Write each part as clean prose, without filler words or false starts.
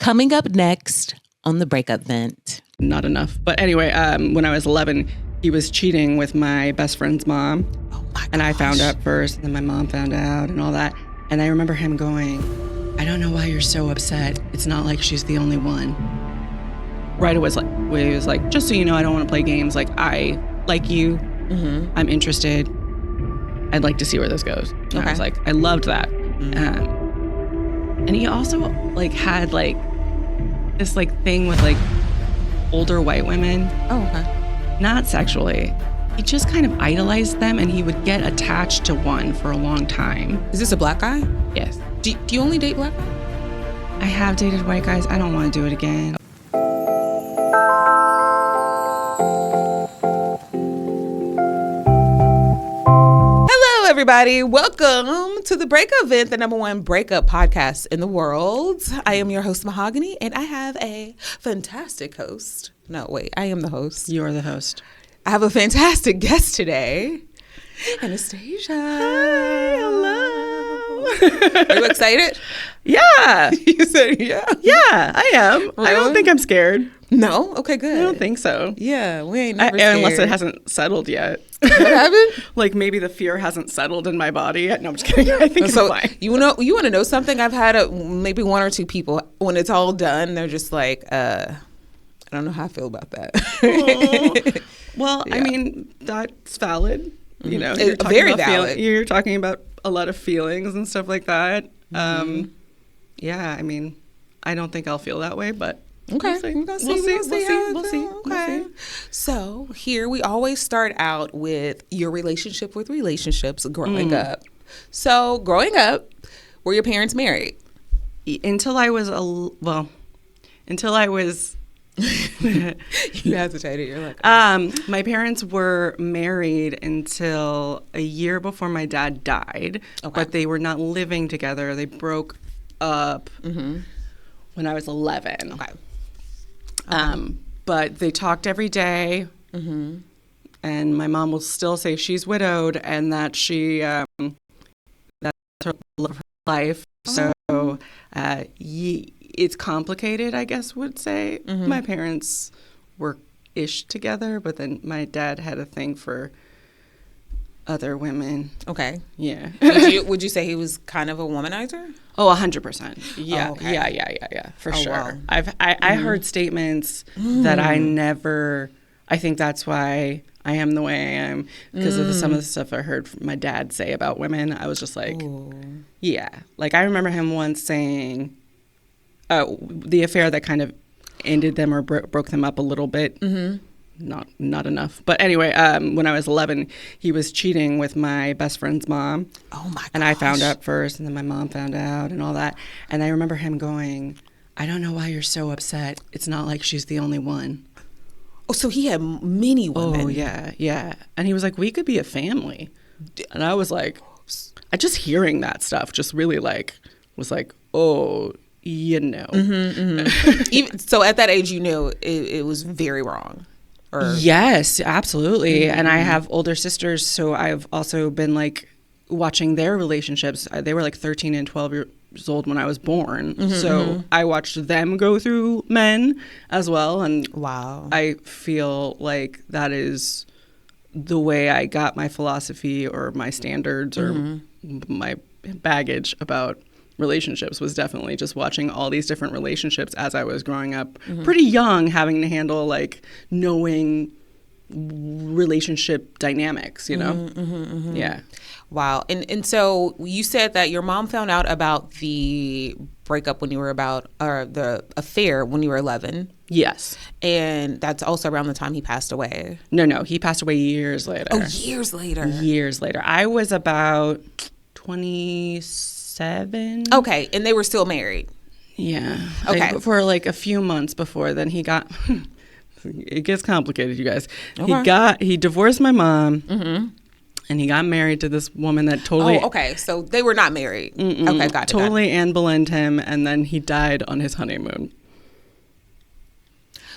Coming up next on the Breakup Vent. Not enough. But anyway, when I was 11, he was cheating with my best friend's mom. Oh my gosh. And I found out first, and then my mom found out and all that. And I remember him going, I don't know why you're so upset. It's not like she's the only one. Right away, he was like, just so you know, I don't want to play games. Like, I like you. Mm-hmm. I'm interested. I'd like to see where this goes. And I was like, I loved that. Mm-hmm. And he also like had like this like thing with like older white women. Oh, okay. Not sexually. He just kind of idolized them, and he would get attached to one for a long time. Is this a black guy? Yes. Do you only date black guys? I have dated white guys. I don't want to do it again. Hello, everybody. Welcome to the Breakup Vent, the #1 breakup podcast in the world. I am your host, Mahogany, and I have a fantastic host. No, wait, I am the host. You're the host. I have a fantastic guest today, Anastasia. Hi, hello. Are you excited? Yeah. You said yeah. Yeah, I am. Really? I don't think I'm scared. No? Okay, good. I don't think so. Yeah, we ain't never scared. Unless it hasn't settled yet. What happened? Like maybe the fear hasn't settled in my body yet. No, I'm just kidding. I think I'm fine. You want to know something? I've had maybe one or two people, when it's all done, they're just like, I don't know how I feel about that. Well, yeah. I mean, that's valid. You know, it's very valid. You're talking about a lot of feelings and stuff like that. Yeah, I mean, I don't think I'll feel that way, but okay, we'll see. Okay. So here we always start out with your relationship with relationships growing up. So growing up, were your parents married? Until I was You hesitated. You're like, my parents were married until a year before my dad died, but they were not living together. They broke up when I was 11. But they talked every day, and my mom will still say she's widowed and that she that's her love of her life. So it's complicated, I guess would say. My parents were ish together, but then my dad had a thing for other women. Okay. Yeah. Would you say he was kind of a womanizer? Oh, 100%. Yeah. Oh, okay. Yeah. For sure. Wow. I heard statements that I think that's why I am the way I am, because of some of the stuff I heard my dad say about women. I was just like, yeah. Like I remember him once saying, the affair that kind of ended them or broke them up a little bit. Not enough. But anyway, when I was 11, he was cheating with my best friend's mom. Oh my gosh. And I found out first, and then my mom found out and all that. And I remember him going, I don't know why you're so upset. It's not like she's the only one. Oh, so he had many women. Oh, yeah. And he was like, we could be a family. And I was like, just hearing that stuff just really was like, oh, you know. Even, so at that age, you knew it was very wrong. Yes, absolutely. And I have older sisters, so I've also been like watching their relationships. They were like 13 and 12 years old when I was born. So I watched them go through men as well. And wow, I feel like that is the way I got my philosophy or my standards or my baggage about relationships was definitely just watching all these different relationships as I was growing up pretty young, having to handle like knowing relationship dynamics, you know? Yeah. Wow. And so you said that your mom found out about the breakup when you were or the affair when you were 11. Yes. And that's also around the time he passed away. No, he passed away years later. Oh, years later. Years later. I was about 27. Okay, and they were still married. Yeah. Okay. For like a few months before then he got it gets complicated, you guys. Okay. He divorced my mom. And he got married to this woman that totally... Oh, okay. So they were not married. Okay, gotcha. Totally Anne Boleyn'd him, and then he died on his honeymoon.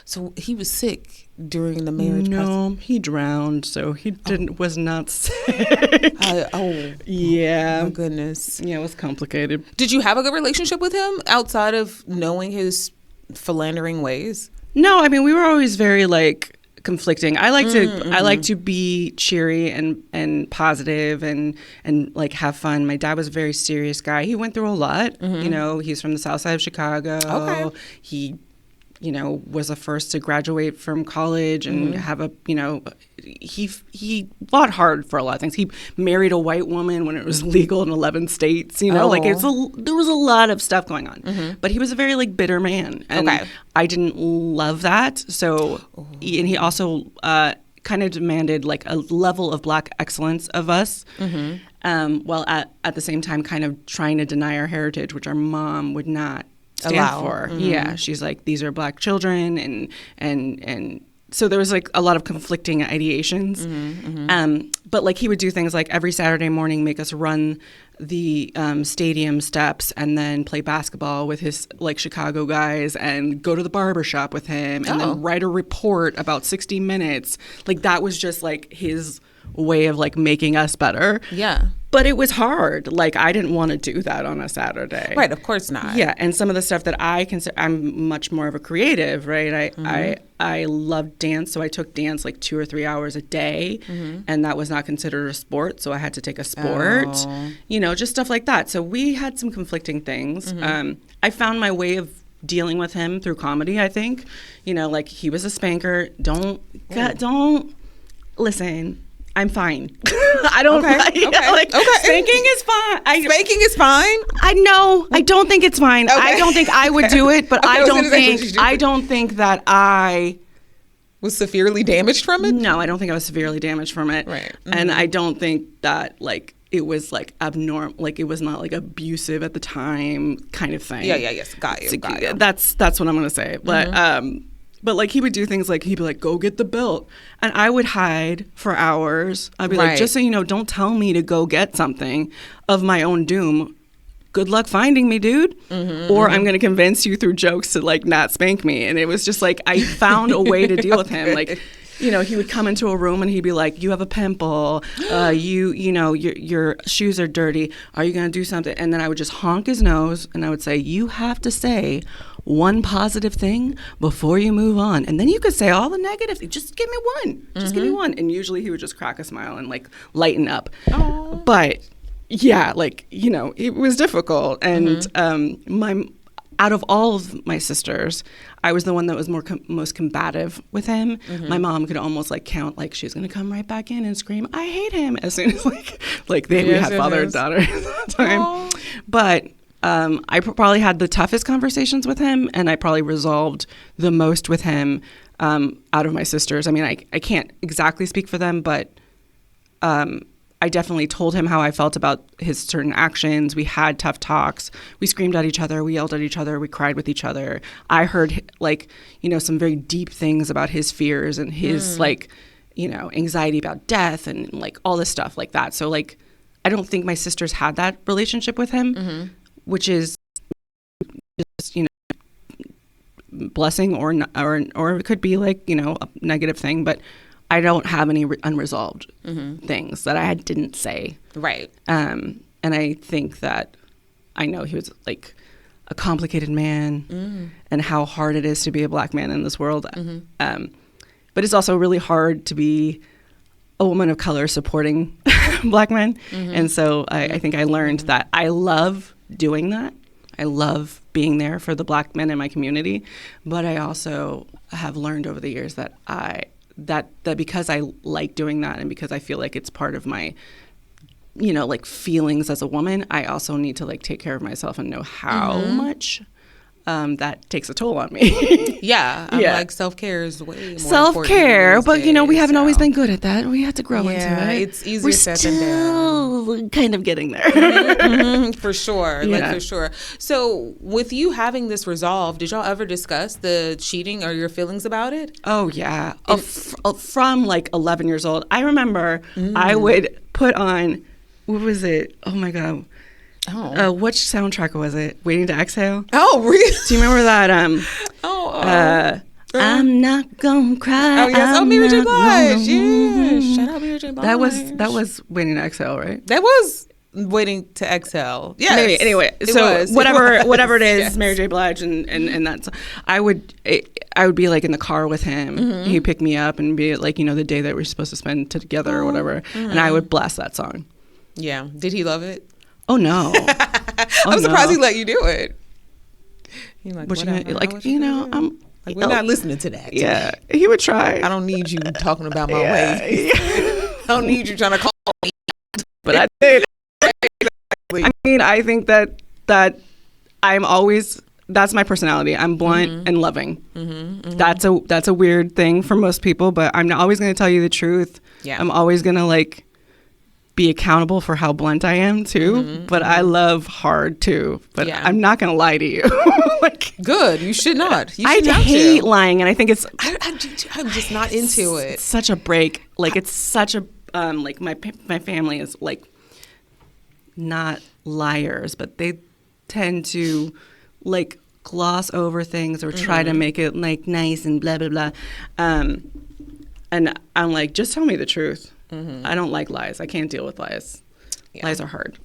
So he was sick during the marriage process? No, he drowned, so he was not sick. Yeah. My goodness. Yeah, it was complicated. Did you have a good relationship with him outside of knowing his philandering ways? No, I mean, we were always very like conflicting. I like to be cheery and positive and like have fun. My dad was a very serious guy. He went through a lot. You know, he's from the South Side of Chicago. Okay. He, you know, was the first to graduate from college and have a, you know, he fought hard for a lot of things. He married a white woman when it was legal in 11 states, you know, like there was a lot of stuff going on. But he was a very like bitter man. And I didn't love that. So, and he also kind of demanded like a level of Black excellence of us. While at the same time kind of trying to deny our heritage, which our mom would not stand for. Yeah, she's like, these are Black children, and so there was like a lot of conflicting ideations. But like he would do things like every Saturday morning make us run the stadium steps and then play basketball with his like Chicago guys and go to the barber shop with him and then write a report about 60 Minutes. Like that was just like his way of like making us better. Yeah. But it was hard. Like I didn't want to do that on a Saturday. Right, of course not. Yeah, and some of the stuff that I consider, I'm much more of a creative, right? I love dance, so I took dance like 2 or 3 hours a day, and that was not considered a sport, so I had to take a sport. You know, just stuff like that. So we had some conflicting things. I found my way of dealing with him through comedy, I think. You know, like he was a spanker. Don't listen. I'm fine. I don't spanking is fine. Spanking is fine? I know. I don't think it's fine. I don't think I would do it, but I don't think that I was severely damaged from it? No, I don't think I was severely damaged from it. Right. And I don't think that like it was like abnormal, like it was not like abusive at the time kind of thing. Yes. Got you. That's what I'm gonna say. But like he would do things like he'd be like, go get the belt. And I would hide for hours. I'd be like, just so you know, don't tell me to go get something of my own doom. Good luck finding me, dude. Or I'm going to convince you through jokes to like not spank me. And it was just like, I found a way to deal with him. Like, you know, he would come into a room and he'd be like, you have a pimple. You know, your shoes are dirty. Are you going to do something? And then I would just honk his nose and I would say, you have to say one positive thing before you move on. And then you could say all the negative things. Just give me one. Just give me one. And usually he would just crack a smile and like lighten up. But yeah, like, you know, it was difficult. And out of all of my sisters, I was the one that was most combative with him. My mom could almost like count, like she's going to come right back in and scream, I hate him, as soon as like we had father and daughter at that time. But I probably had the toughest conversations with him, and I probably resolved the most with him out of my sisters. I mean, I can't exactly speak for them, but I definitely told him how I felt about his certain actions. We had tough talks. We screamed at each other. We yelled at each other. We cried with each other. I heard like, you know, some very deep things about his fears and his like, you know, anxiety about death and like all this stuff like that. So like, I don't think my sisters had that relationship with him, which is just, you know, blessing or it could be like, you know, a negative thing, but I don't have any unresolved things that I didn't say. Right. And I think that I know he was like a complicated man and how hard it is to be a Black man in this world. But it's also really hard to be a woman of color supporting Black men. And so I think I learned that I love doing that. I love being there for the Black men in my community. But I also have learned over the years that that because I like doing that and because I feel like it's part of my, you know, like feelings as a woman, I also need to like take care of myself and know how much that takes a toll on me. I'm like self-care is way more self-care, but you know, we haven't always been good at that. We had to grow into it. It's easier said than done. We're still kind of getting there. For sure. Like for sure. So with you having this resolve, did y'all ever discuss the cheating or your feelings about it? Oh yeah. From like 11 years old. I remember I would put on, what was it? Oh my God. Which soundtrack was it? Waiting to Exhale? Oh, really? Do you remember that? I'm not gonna cry. Oh yes. Oh, Mary J. Blige. Yeah. Shout out Mary J. Blige. That was Waiting to Exhale, right? That was. waiting to exhale. Yes. Maybe. Anyway, whatever it is, yes. Mary J. Blige and that's. I would be like in the car with him. Mm-hmm. He'd pick me up and be like, the day that we're supposed to spend together or whatever, and I would blast that song. Yeah. Did he love it? Oh no. I'm surprised he let you do it. You're like, I'm. Like, we're not listening to that. Yeah, he would try. I don't need you talking about my ways. I don't need you trying to call me. But I did. I mean, I think that I'm always, that's my personality. I'm blunt and loving. Mm-hmm, mm-hmm. That's a weird thing for most people, but I'm always going to tell you the truth. Yeah. I'm always going to be accountable for how blunt I am too, but I love hard too. But I'm not going to lie to you. Good. You should not. I hate lying, and I think it's. I'm just not into it. It's such a break. It's such a my family is not liars, but they tend to gloss over things or try to make it nice and blah blah blah. And I'm like, just tell me the truth. Mm-hmm. I don't like lies. I can't deal with lies. Yeah. Lies are hard.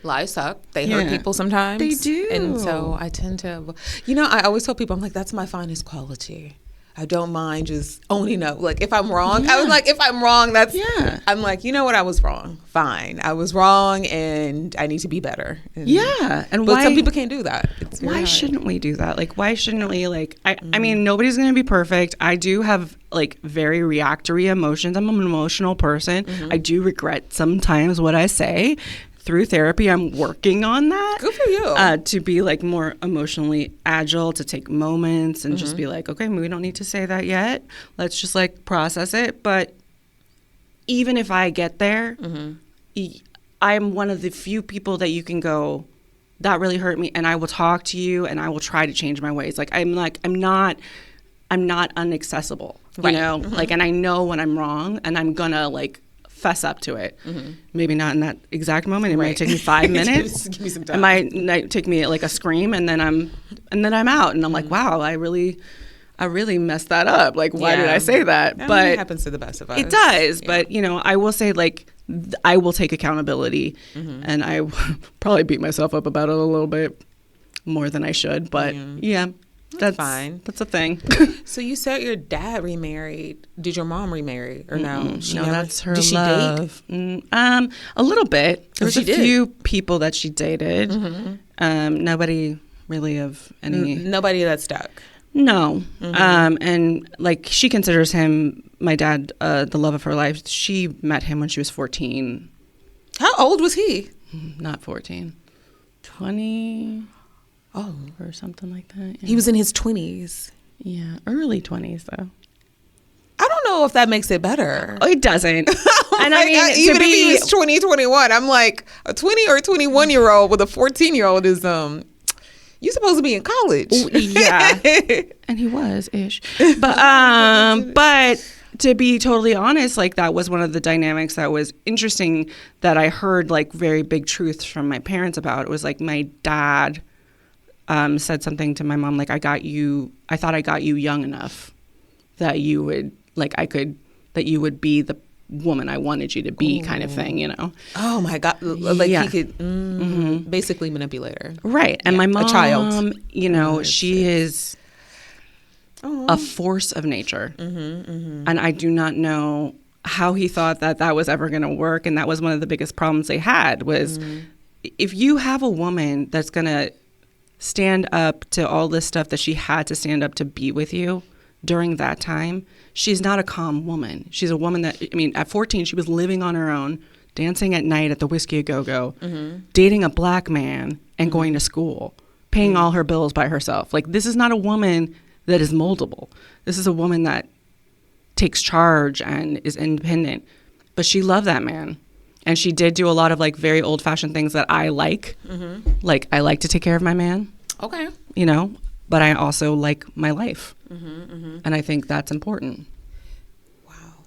Lies suck. They hurt people sometimes. They do. And so I tend to, I always tell people, I'm like, that's my finest quality. I don't mind just owning up. If I'm wrong, I was like, if I'm wrong, I'm like, you know what? I was wrong. Fine. I was wrong and I need to be better. But some people can't do that. Why shouldn't we do that? Why shouldn't we I mean, nobody's going to be perfect. I do have very reactory emotions. I'm an emotional person. Mm-hmm. I do regret sometimes what I say. Through therapy, I'm working on that. Good for you. To be more emotionally agile, to take moments and just be okay, we don't need to say that yet. Let's just process it. But even if I get there, I'm one of the few people that you can go, that really hurt me, and I will talk to you and I will try to change my ways. I'm not unaccessible, right. And I know when I'm wrong, and I'm gonna fess up to it. Mm-hmm. Maybe not in that exact moment. It might take me 5 minutes. Give me some time. It might take me a scream, and then I'm out, and I'm like, wow, I really messed that up. Why did I say that? But it happens to the best of us. It does. Yeah. But I will say I will take accountability, and I will probably beat myself up about it a little bit more than I should. But that's fine. That's a thing. So you said your dad remarried. Did your mom remarry or no? No, that's her Did love. She date? A little bit. There was a few people that she dated. Mm-hmm. Nobody really of any. Nobody that stuck. No. Mm-hmm. And she considers him, my dad, the love of her life. She met him when she was 14. How old was he? Not 14. 20. Oh, or something like that. Yeah. He was in his 20s. Yeah, early 20s though. I don't know if that makes it better. Oh, it doesn't. And I mean, even if he was 20, 21, I'm like, a 20 or 21-year-old with a 14-year-old is you're supposed to be in college. Yeah, and he was ish. But to be totally honest, that was one of the dynamics that was interesting that I heard very big truths from my parents about. It was my dad. Said something to my mom I thought I got you young enough that you would that you would be the woman I wanted you to be. Ooh. Kind of thing, Oh my God. He could basically manipulate her. Right. And my mom, a child, she is a force of nature. And I do not know how he thought that was ever going to work. And that was one of the biggest problems they had was if you have a woman that's going to stand up to all this stuff that she had to stand up to be with you during that time, she's not a calm woman. She's a woman that, at 14, she was living on her own, dancing at night at the Whiskey A Go-Go, dating a black man and going to school, paying all her bills by herself. This is not a woman that is moldable. This is a woman that takes charge and is independent. But she loved that man. And she did do a lot of very old-fashioned things that I like. I like to take care of my man. Okay. But I also like my life. And I think that's important. Wow.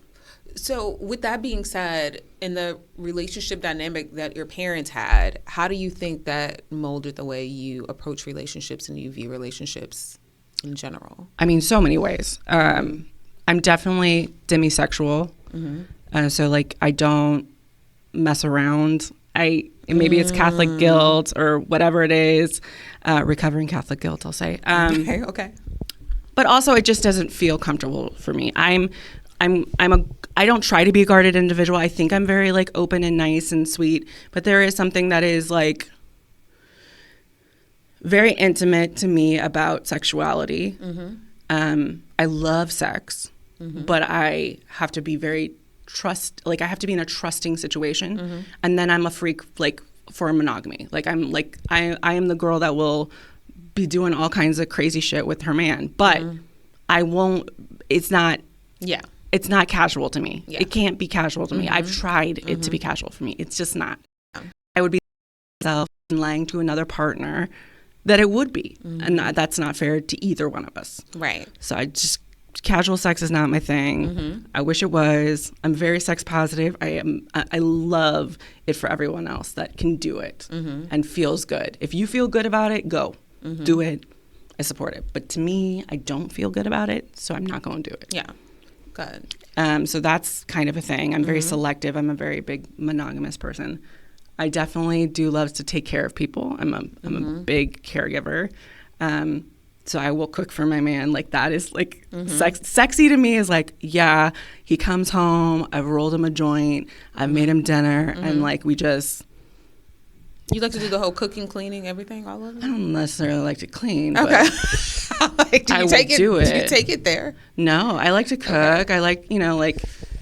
So with that being said, in the relationship dynamic that your parents had, how do you think that molded the way you approach relationships and you view relationships in general? So many ways. I'm definitely demisexual. So I don't mess around maybe it's Catholic guilt or whatever it is, recovering Catholic guilt, I'll say. Okay. But also, it just doesn't feel comfortable for me. I don't try to be a guarded individual. I think I'm very like open and nice and sweet, but there is something that is like very intimate to me about sexuality. I love sex, but I have to be I have to be in a trusting situation, and then I'm a freak like for monogamy. Like I am the girl that will be doing all kinds of crazy shit with her man, but I won't. It's not casual to me. It can't be casual to me. I've tried it to be casual for me. It's just not. I would be myself and lying to another partner that it would be, and that's not fair to either one of us. Right. So casual sex is not my thing. I wish it was. I'm very sex positive. I love it for everyone else that can do it and feels good. If you feel good about it, go. Do it. I support it. But to me, I don't feel good about it, so I'm not going to do it. Yeah. Good. So that's kind of a thing. I'm very selective. I'm a very big monogamous person. I definitely do love to take care of people. I'm a big caregiver. So I will cook for my man. Like that is like sexy to me is like, yeah, he comes home, I've rolled him a joint, I've made him dinner, and like we just... You like to do the whole cooking, cleaning, everything, all of it? I don't necessarily like to clean. Okay. But I will do it. Do you take it there? No, I like to cook. Okay. I like,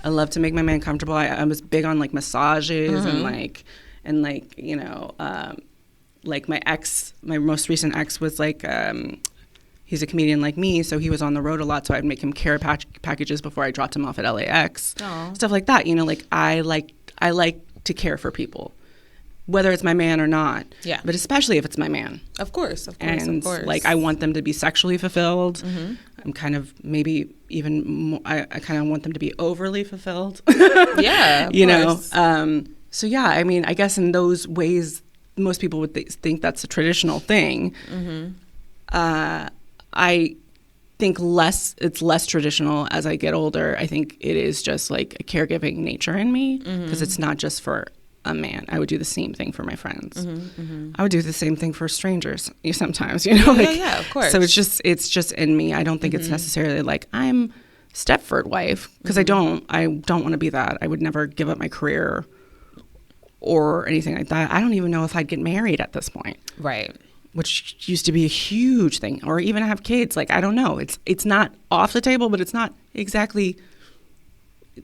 I love to make my man comfortable. I was big on like massages and like like my most recent ex was like, he's a comedian like me, so he was on the road a lot, so I'd make him care packages before I dropped him off at LAX. Aww. Stuff like that, like I like to care for people, whether it's my man or not. Yeah. But especially if it's my man. Of course. And like I want them to be sexually fulfilled. I'm kind of maybe even more, I kind of want them to be overly fulfilled. Yeah. Of course. So yeah, I mean, I guess in those ways, most people would think that's a traditional thing. I think it's less traditional as I get older. I think it is just like a caregiving nature in me because it's not just for a man. I would do the same thing for my friends. I would do the same thing for strangers sometimes, Yeah, of course. So it's just in me. I don't think it's necessarily like I'm Stepford wife because I don't want to be that. I would never give up my career or anything like that. I don't even know if I'd get married at this point. Right. Which used to be a huge thing, or even have kids. Like, I don't know. It's not off the table, but it's not exactly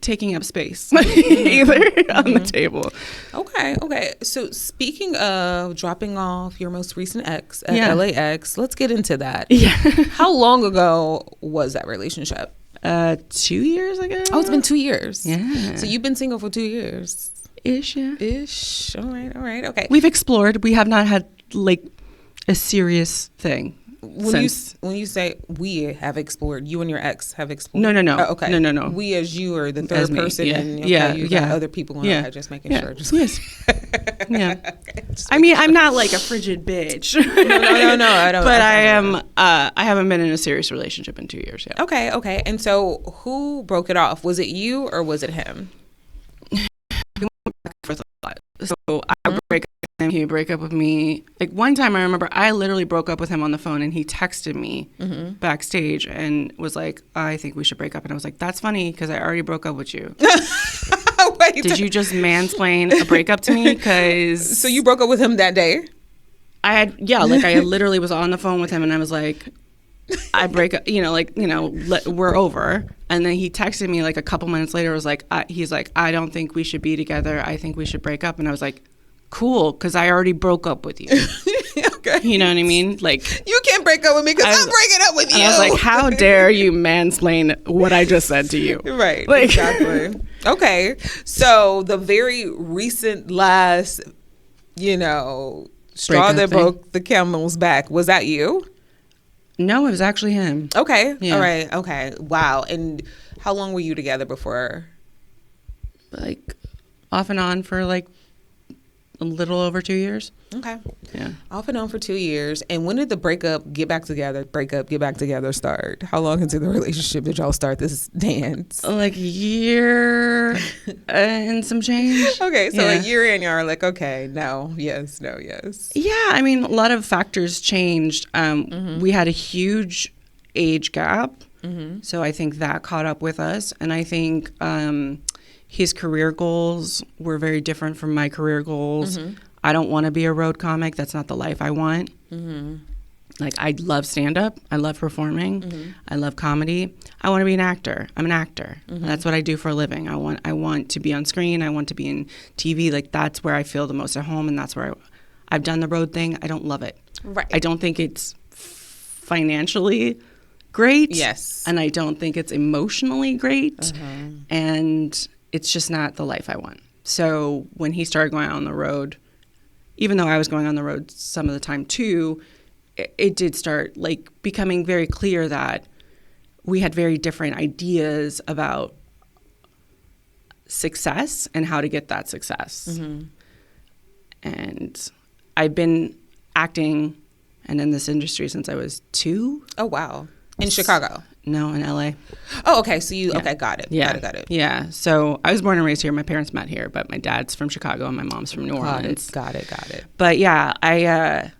taking up space either on the table. Okay. So speaking of dropping off your most recent ex at LAX, let's get into that. Yeah. How long ago was that relationship? 2 years ago. Oh, it's been 2 years. Yeah. So you've been single for 2 years. Ish, yeah. Ish. All right. Okay. We've explored. We have not had like a serious thing. When you say we have explored, you and your ex have explored. No. Oh, okay. No. We as you or the third person. Yeah. And You got other people. Yeah. Just making sure. Yes. Yeah. Okay, I mean, I'm not like a frigid bitch. No. I don't. But I am. I haven't been in a serious relationship in 2 years yet. Okay. And so, who broke it off? Was it you or was it him? So I would break up with him, he would break up with me. Like one time I remember I literally broke up with him on the phone and he texted me backstage and was like, I think we should break up. And I was like, that's funny because I already broke up with you. Wait. Did you just mansplain a breakup to me? Cause so you broke up with him that day? I literally was on the phone with him and I was like, I break up, we're over. And then he texted me like a couple minutes later, was like, he's like, I don't think we should be together. I think we should break up. And I was like, cool, because I already broke up with you. Okay. You know what I mean? Like, you can't break up with me because I'm breaking up with you. I was like, how dare you mansplain what I just said to you? Right. Like, exactly. Okay. So the very recent last, straw that broke the camel's back, was that you? No, it was actually him. Okay. Yeah. All right. Okay. Wow. And how long were you together before? Like off and on for like a little over 2 years. Okay. Yeah. Off and on for 2 years. And when did the breakup, get back together start? How long into the relationship did y'all start this dance? Like a year and some change. Okay, so Yeah. a year in, y'all are like, okay, no, yes, no, yes. Yeah, I mean, a lot of factors changed. We had a huge age gap, so I think that caught up with us. And I think his career goals were very different from my career goals. I don't want to be a road comic. That's not the life I want. Like, I love stand-up. I love performing. I love comedy. I want to be an actor. I'm an actor. That's what I do for a living. I want to be on screen. I want to be in TV. Like, that's where I feel the most at home, and that's where I've done the road thing. I don't love it. Right. I don't think it's financially great. Yes. And I don't think it's emotionally great. And it's just not the life I want. So when he started going out on the road, even though I was going on the road some of the time too, it did start like becoming very clear that we had very different ideas about success and how to get that success. And I've been acting and in this industry since I was 2. Oh, wow. In Chicago? No, in LA. Oh, okay. So you, okay, got it. Yeah. Got it. Yeah. So I was born and raised here. My parents met here, but my dad's from Chicago and my mom's from New Orleans. Got it. But yeah, I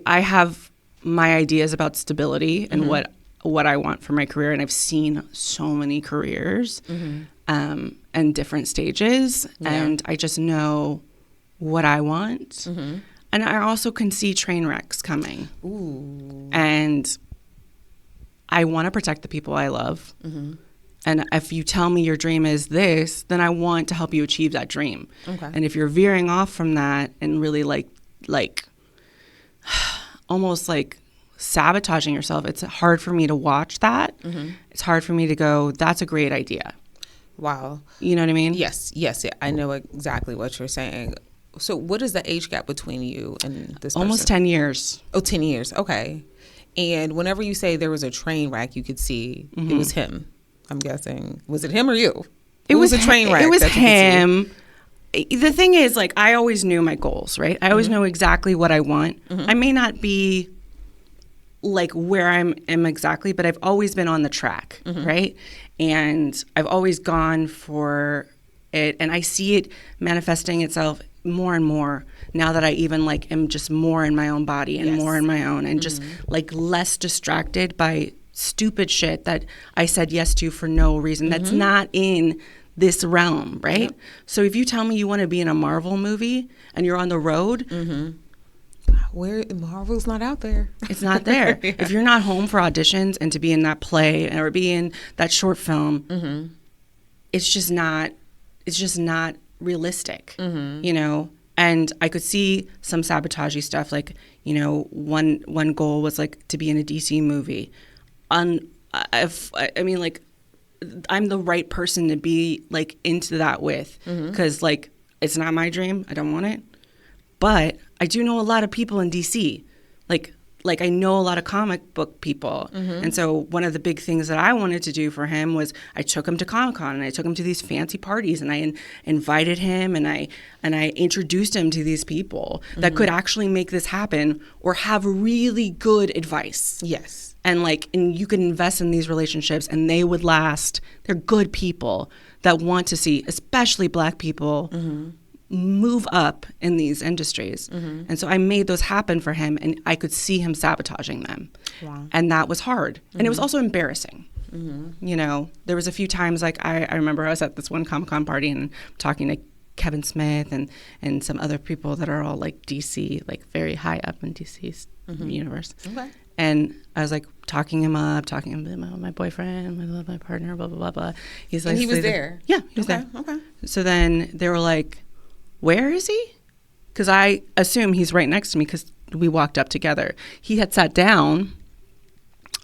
have my ideas about stability and what I want for my career. And I've seen so many careers and different stages. Yeah. And I just know what I want. And I also can see train wrecks coming. Ooh. And I want to protect the people I love. And if you tell me your dream is this, then I want to help you achieve that dream. Okay. And if you're veering off from that and really like almost like sabotaging yourself, it's hard for me to watch that. It's hard for me to go, that's a great idea. Wow. You know what I mean? Yes. Yeah. I know exactly what you're saying. So what is the age gap between you and this person? Almost 10 years. Oh, 10 years. Okay. And whenever you say there was a train wreck, you could see it was him, I'm guessing. Was it him or you? It was a train wreck. It was him. The thing is, like, I always knew my goals, right? I always know exactly what I want. I may not be like where I am exactly, but I've always been on the track, right? And I've always gone for it. And I see it manifesting itself more and more now that I even like am just more in my own body and more in my own and just like less distracted by stupid shit that I said yes to for no reason. That's not in this realm, right? Yep. So if you tell me you want to be in a Marvel movie and you're on the road, where Marvel's not out there. It's not there. Yeah. If you're not home for auditions and to be in that play or be in that short film, it's just not realistic, you know? And I could see some sabotagey stuff, like, you know, one goal was like to be in a DC movie. I mean, like, I'm the right person to be like into that with, because like it's not my dream. I don't want it, but I do know a lot of people in DC, like I know a lot of comic book people. And so one of the big things that I wanted to do for him was I took him to Comic-Con and I took him to these fancy parties and I invited him and I introduced him to these people that could actually make this happen or have really good advice. Yes. And you can invest in these relationships and they would last. They're good people that want to see, especially Black people, move up in these industries. And so I made those happen for him and I could see him sabotaging them. Wow. And that was hard. And it was also embarrassing. You know, there was a few times like I remember I was at this one Comic-Con party and talking to Kevin Smith and some other people that are all like DC, like very high up in DC's universe. Okay. And I was like talking him about my boyfriend, my partner, blah, blah, blah, blah. He's like, and he was there? Yeah, he was there. Okay. So then they were like, where is he? Because I assume he's right next to me because we walked up together. He had sat down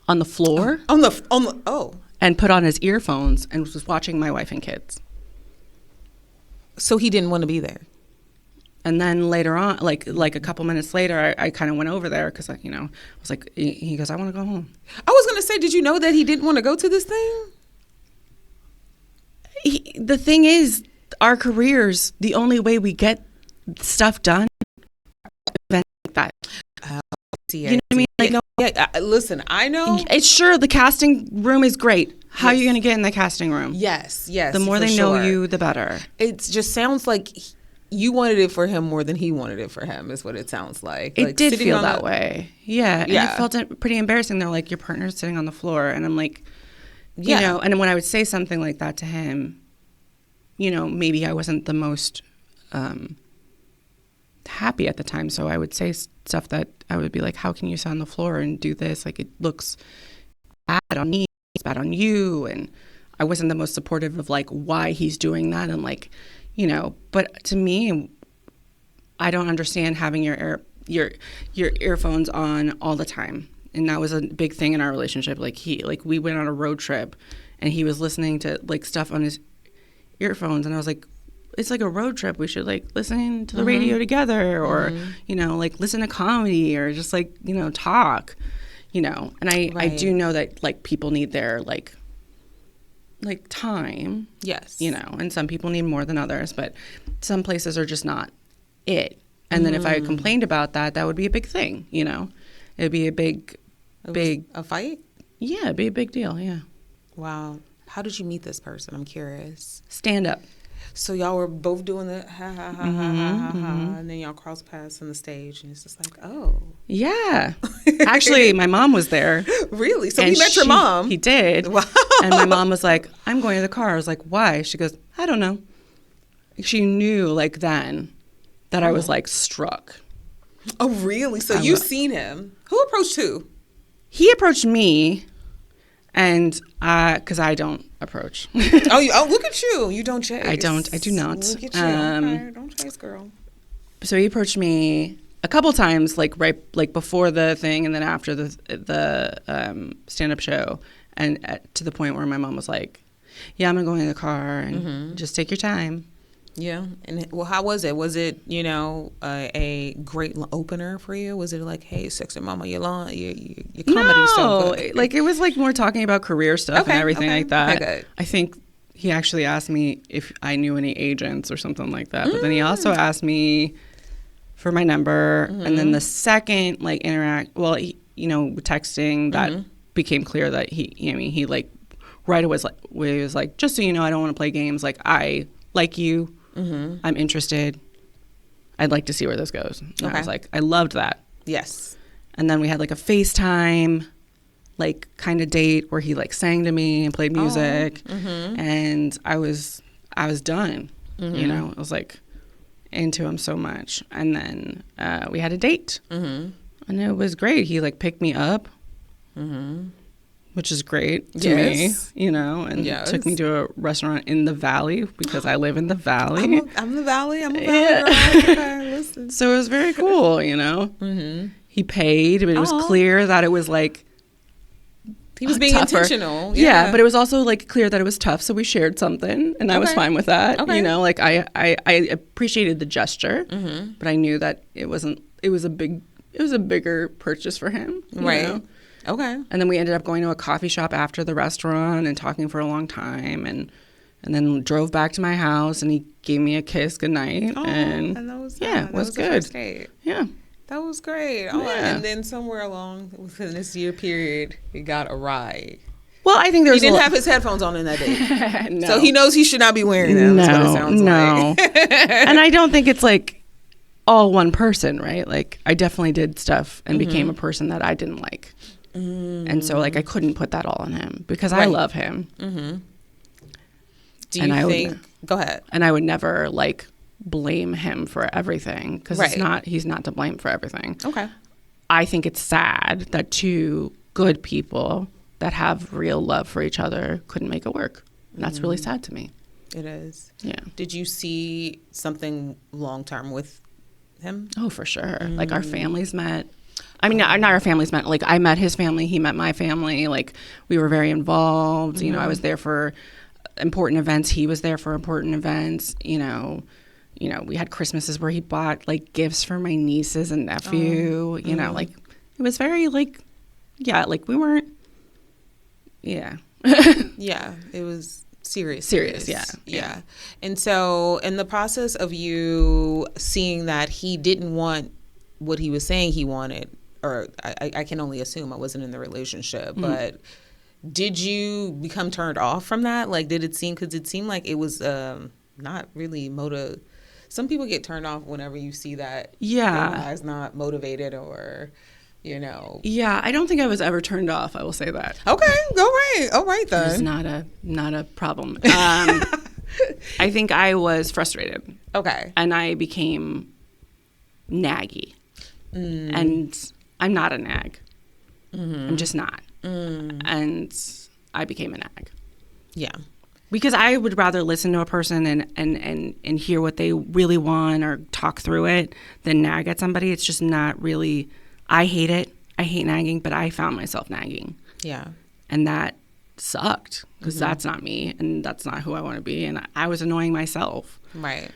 on the floor. And put on his earphones and was watching my wife and kids. So he didn't want to be there. And then later on, like a couple minutes later, I kind of went over there because, like, you know, I was like, he goes, I want to go home. I was going to say, did you know that he didn't want to go to this thing? The thing is, our careers, the only way we get stuff done, events like that. See, You know what I mean? Like, listen, I know. it's sure the casting room is great. How are you going to get in the casting room? Yes. The more they know you, the better. It just sounds like you wanted it for him more than he wanted it for him, is what it sounds like. It like did feel that way. Yeah. And Yeah. it felt pretty embarrassing. They're like, your partner's sitting on the floor. And I'm like, you know, and when I would say something like that to him, you know, maybe I wasn't the most happy at the time. So I would say stuff that I would be like, how can you sit on the floor and do this? Like, it looks bad on me. It's bad on you. And I wasn't the most supportive of like why he's doing that. And like, you know, but to me, I don't understand having your earphones on all the time. And that was a big thing in our relationship. Like we went on a road trip and he was listening to like stuff on his earphones. And I was like, it's like a road trip. We should like listen to the radio together, or, you know, like listen to comedy, or just like, you know, talk, you know. And I do know that like people need their like time. Yes. You know, and some people need more than others, but some places are just not it. And then if I complained about that, that would be a big thing, you know. It'd be a fight? Yeah, it'd be a big deal, yeah. Wow. How did you meet this person? I'm curious. Stand up. So y'all were both doing the ha ha ha ha ha, and then y'all cross paths on the stage, and it's just like, oh. Yeah. Actually, my mom was there. Really? So he met your mom? He did. Wow. And my mom was like, I'm going to the car. I was like, why? She goes, I don't know. She knew like then that I was like struck. Oh, really? So you've seen him. Who approached who? He approached me, and because I don't approach. Oh, look at you. You don't chase. I do not. Look at you. Okay, don't chase, girl. So he approached me a couple times, like before the thing, and then after the stand-up show, and to the point where my mom was like, yeah, I'm gonna go in the car and just take your time. Yeah. And well, how was it? Was it, you know, a great opener for you? Was it like, hey, sexy mama, your comedy's so good? Like it was like more talking about career stuff and everything like that. Okay, good. I think he actually asked me if I knew any agents or something like that. But then he also asked me for my number. And then the second like texting, that became clear that he like right away was like, just so you know, I don't want to play games. Like, I like you. I'm interested. I'd like to see where this goes. And I was like, I loved that. Yes. And then we had like a FaceTime, like kind of date where he like sang to me and played music, and I was done. You know, I was like into him so much. And then we had a date, and it was great. He like picked me up. Which is great to me, you know, and took me to a restaurant in the Valley because I live in the Valley. I'm the Valley. I'm a Valley girl. Okay, listen. So it was very cool, you know. He paid, but it was clear that it was like he was being tougher. intentional. Yeah, but it was also like clear that it was tough. So we shared something, and I was fine with that. You know, like I appreciated the gesture, but I knew that it wasn't. It was a bigger purchase for him, right? Know? Okay. And then we ended up going to a coffee shop after the restaurant and talking for a long time, and then drove back to my house, and he gave me a kiss goodnight. And that was it was good. The first date. Yeah. That was great. Oh, and then somewhere along within this year period, he got a ride. Well, I think he didn't have his headphones on in that date. No. So he knows he should not be wearing them. That's what it sounds like. And I don't think it's like all one person, right? Like I definitely did stuff and became a person that I didn't like. And so like I couldn't put that all on him because I love him. Do you think go ahead. And I would never like blame him for everything because he's not to blame for everything. Okay. I think it's sad that two good people that have real love for each other couldn't make it work. And that's really sad to me. It is. Yeah. Did you see something long term with him? Oh, for sure. Like our families met. I mean, not our families met. Like I met his family, he met my family. Like we were very involved. You know, I was there for important events. He was there for important events. You know, we had Christmases where he bought like gifts for my nieces and nephew. You know, like it was very like, yeah, like we weren't. Yeah. Yeah, it was serious. Yeah. And so in the process of you seeing that he didn't want what he was saying he wanted, or I can only assume, I wasn't in the relationship, but did you become turned off from that? Like, did it seem, because it seemed like it was not really some people get turned off whenever you see that the guy's not motivated, or Yeah, I don't think I was ever turned off. I will say that. Okay, all right then. It's not a problem. I think I was frustrated. Okay. And I became naggy. And I'm not a nag. I'm just not. And I became a nag. Yeah. Because I would rather listen to a person and hear what they really want or talk through it than nag at somebody. It's just not really, I hate it. I hate nagging, but I found myself nagging. Yeah. And that sucked because that's not me and that's not who I want to be. And I was annoying myself. Right.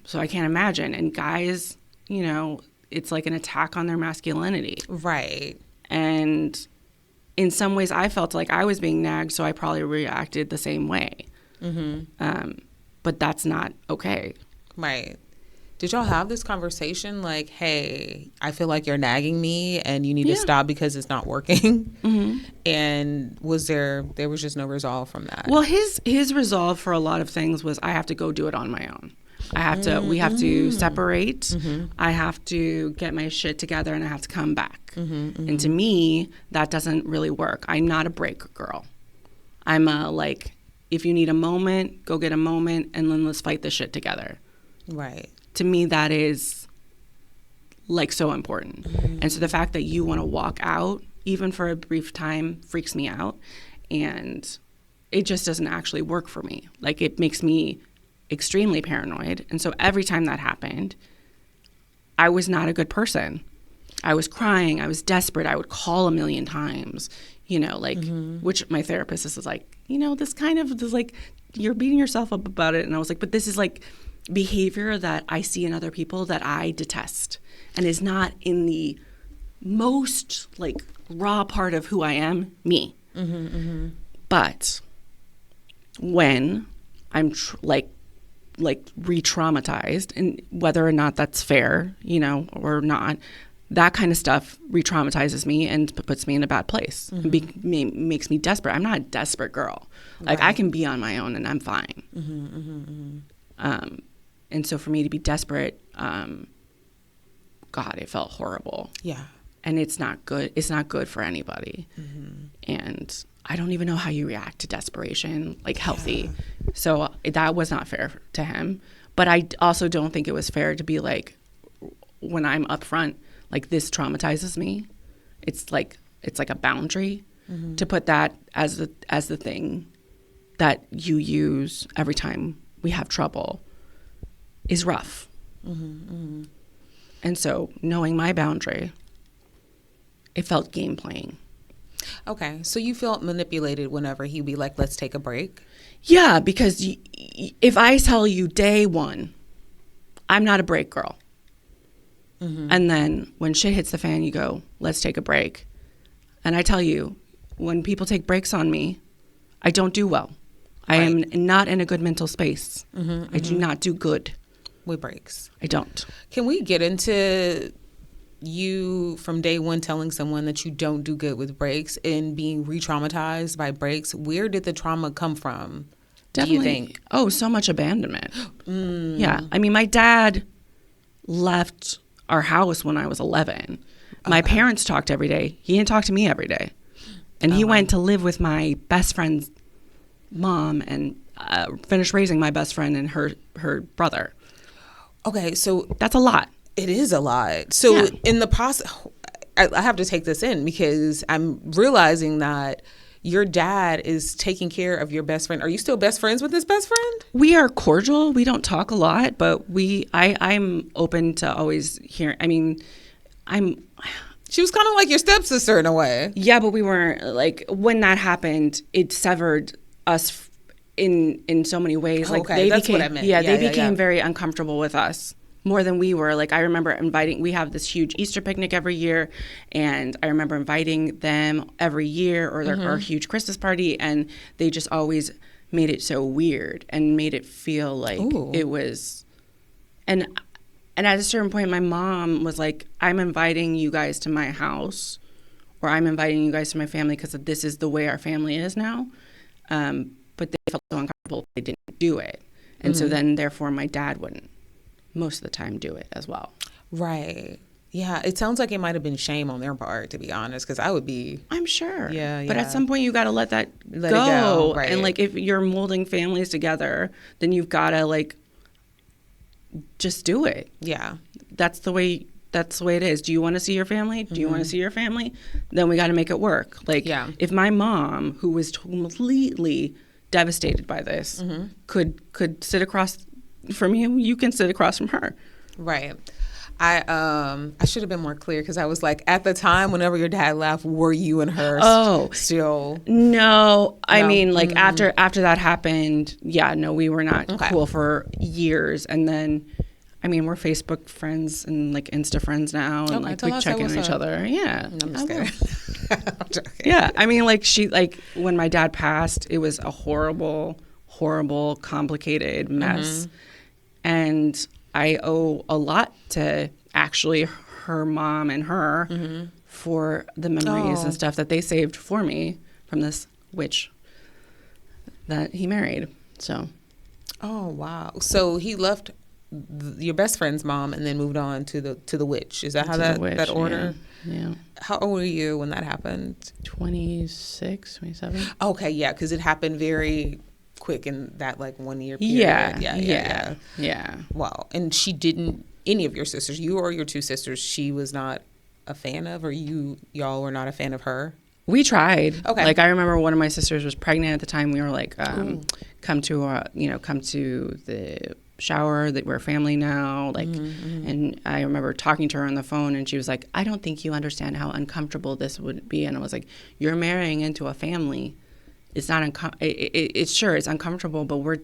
So I can't imagine. And guys, it's like an attack on their masculinity. Right. And in some ways I felt like I was being nagged, so I probably reacted the same way. But that's not okay. Right. Did y'all have this conversation like, hey, I feel like you're nagging me and you need to stop because it's not working? And there was just no resolve from that? Well, his resolve for a lot of things was, I have to go do it on my own. We have to separate. I have to get my shit together and I have to come back. And to me, that doesn't really work. I'm not a break girl. I'm if you need a moment, go get a moment and then let's fight this shit together. Right. To me, that is so important. And so the fact that you want to walk out, even for a brief time, freaks me out. And it just doesn't actually work for me. It makes me extremely paranoid. And so every time that happened, I was not a good person. I was crying. I was desperate. I would call a million times, which my therapist is like, this kind of, you're beating yourself up about it. And I was like, but this is behavior that I see in other people that I detest and is not in the most raw part of who I am, me. But when I'm re-traumatized, and whether or not that's fair, or not, that kind of stuff re-traumatizes me and puts me in a bad place. Makes me desperate. I'm not a desperate girl. Right. I can be on my own and I'm fine. And so for me to be desperate, God, it felt horrible. Yeah. And it's not good. It's not good for anybody. And I don't even know how you react to desperation, healthy. Yeah. So that was not fair to him. But I also don't think it was fair to be when I'm upfront, this traumatizes me. It's like a boundary to put that as the thing that you use every time we have trouble is rough. And so knowing my boundary, it felt game playing. Okay. So you felt manipulated whenever he'd be like, let's take a break? Yeah, because if I tell you day one, I'm not a break girl. And then when shit hits the fan, you go, let's take a break. And I tell you, when people take breaks on me, I don't do well. Right. I am not in a good mental space. I do not do good with breaks. I don't. Can we get into you from day one telling someone that you don't do good with breaks and being re-traumatized by breaks? Where did the trauma come from? Definitely. Do you think? Oh, so much abandonment. Yeah. I mean, my dad left our house when I was 11. My parents talked every day. He didn't talk to me every day. And he went to live with my best friend's mom and finished raising my best friend and her brother. Okay, so that's a lot. It is a lot. So in the process, I have to take this in because I'm realizing that your dad is taking care of your best friend. Are you still best friends with his best friend? We are cordial. We don't talk a lot, but I'm open to always hearing. I mean, She was kind of like your stepsister in a way. Yeah, but we weren't, when that happened, it severed us in so many ways. That's what I meant. Yeah, they became very uncomfortable with us. More than we were. I remember we have this huge Easter picnic every year, and I remember inviting them every year or our huge Christmas party, and they just always made it so weird and made it feel like it was, and at a certain point, my mom was like, I'm inviting you guys to my house, or I'm inviting you guys to my family because this is the way our family is now. But they felt so uncomfortable they didn't do it. And so then, therefore, my dad wouldn't most of the time do it as well. Right. Yeah. It sounds like it might have been shame on their part, to be honest, because I would be. I'm sure. Yeah. But at some point, you got to let that Let go. it go. Right. And, like, if you're molding families together, then you've got to, like, just do it. Yeah. That's the way it is. Do you want to see your family? Do you want to see your family? Then we got to make it work. Like, if my mom, who was completely devastated by this, could sit across from you, you can sit across from her. Right. I should have been more clear because I was like, at the time, whenever your dad left, were you and her still? No. I mean, like, after that happened, we were not cool for years. And then, I mean, we're Facebook friends and, like, Insta friends now. And, like, we check in on each other. Yeah. I'm just kidding. I'm joking. Yeah. I mean, like, when my dad passed, it was a horrible, horrible, complicated mess. And I owe a lot to actually her mom and her for the memories and stuff that they saved for me from this witch that he married. So. Oh, wow. So he left your best friend's mom and then moved on to the witch. Is that how that order? Yeah. How old were you when that happened? 26, 27. Okay, yeah, because it happened very quick in that, like, 1 year period. Yeah. Wow. And she didn't, any of your sisters, you or your two sisters, she was not a fan of, or y'all were not a fan of her? We tried. Okay. Like, I remember one of my sisters was pregnant at the time. We were like, come to the shower, that we're family now. Like, and I remember talking to her on the phone, and she was like, I don't think you understand how uncomfortable this would be. And I was like, you're marrying into a family. It's not it's uncomfortable, but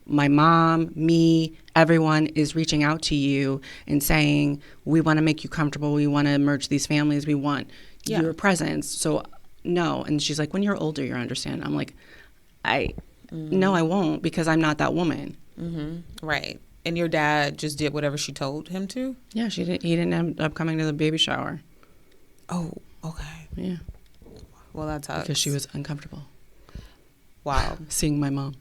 my mom, me, everyone is reaching out to you and saying, we want to make you comfortable. We want to merge these families. We want your presence. So no. And she's like, when you're older, you'll understand. I'm like, no, I won't, because I'm not that woman. Right. And your dad just did whatever she told him to? Yeah, he didn't end up coming to the baby shower. Oh, okay. Yeah. Well, that's how. Because she was uncomfortable. Wow. Seeing my mom.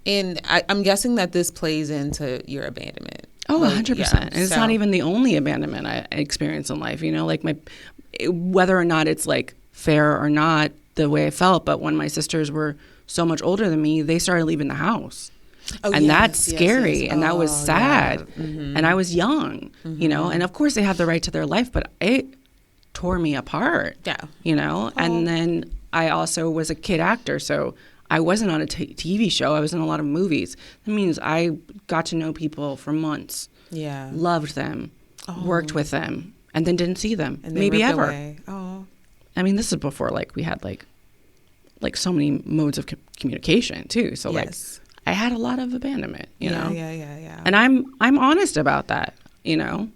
And I'm guessing that this plays into your abandonment. Oh, 100%. And it's not even the only abandonment I experience in life. You know, like, whether or not it's, like, fair or not the way I felt, but when my sisters were so much older than me, they started leaving the house. And that's scary. And that was sad. And I was young, you know, and of course they have the right to their life, but it tore me apart. Yeah. You know, and then I also was a kid actor, so I wasn't on a TV show. I was in a lot of movies. That means I got to know people for months. Yeah. Loved them, worked with them, and then didn't see them. And maybe ever. Away. Oh. I mean, this is before, like, we had like so many modes of communication too. So like, I had a lot of abandonment, you know. Yeah. And I'm honest about that, you know.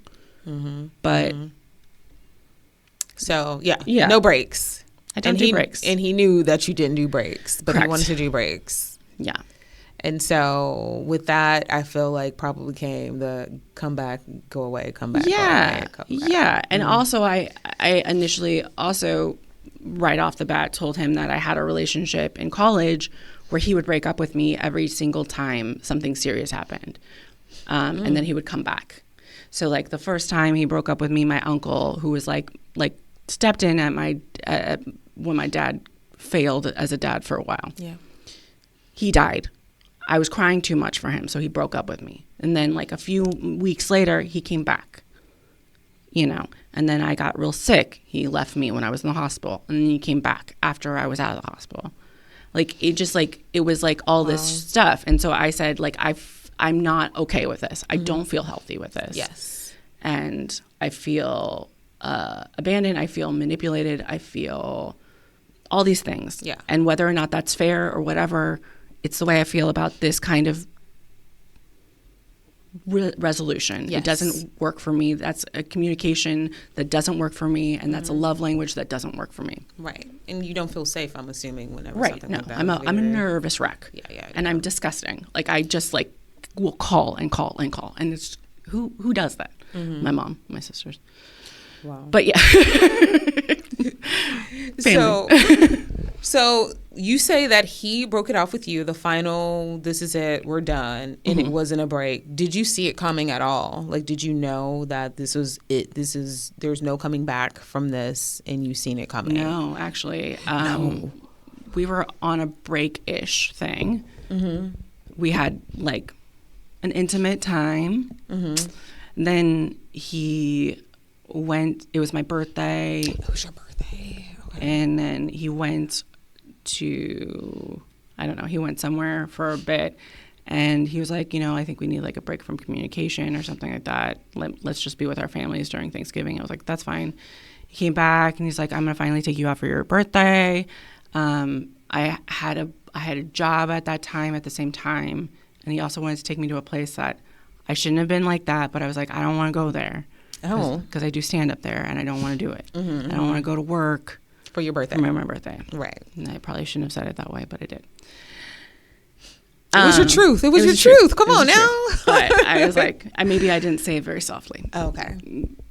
But so no breaks. I don't do breaks. And he knew that you didn't do breaks, but he wanted to do breaks. Yeah. And so with that, I feel like probably came the come back, go away, come back, go away, come back. Yeah. And also I initially also right off the bat told him that I had a relationship in college where he would break up with me every single time something serious happened. And then he would come back. So like the first time he broke up with me, my uncle, who was like stepped in at when my dad failed as a dad for a while. Yeah. He died. I was crying too much for him, so he broke up with me. And then like a few weeks later, he came back, you know. And then I got real sick. He left me when I was in the hospital. And then he came back after I was out of the hospital. Like, it just like, it was like all this stuff. And so I said, like, I'm not okay with this. I don't feel healthy with this. Yes. And I feel abandoned. I feel manipulated. I feel all these things. Yeah. And whether or not that's fair or whatever, it's the way I feel about this kind of resolution. Yes. It doesn't work for me. That's a communication that doesn't work for me, and that's a love language that doesn't work for me. Right. And you don't feel safe, I'm assuming, whenever Right. something No, like that. I'm a nervous wreck. Yeah. And I'm disgusting. Like, I just like will call and call and call, and it's who does that? My mom, my sisters. Wow. But yeah. So you say that he broke it off with you, the final, this is it, we're done, and it wasn't a break. Did you see it coming at all? Like, did you know that this was it? There's no coming back from this, and you seen it coming? No, actually. We were on a break-ish thing. We had like an intimate time. Then he went, it was my birthday. It was your birthday. Okay. And then he went to, I don't know, he went somewhere for a bit. And he was like, I think we need like a break from communication or something like that. Let's just be with our families during Thanksgiving. I was like, that's fine. He came back and he's like, I'm going to finally take you out for your birthday. I had a job at that time at the same time. And he also wanted to take me to a place that I shouldn't have been like that, but I was like, I don't want to go there. Oh. Because I do stand up there and I don't want to do it. I don't want to go to work. For your birthday. For my birthday. Right. And I probably shouldn't have said it that way, but I did. It was your truth. It was your truth. Come on now. But I was like, maybe I didn't say it very softly. Okay.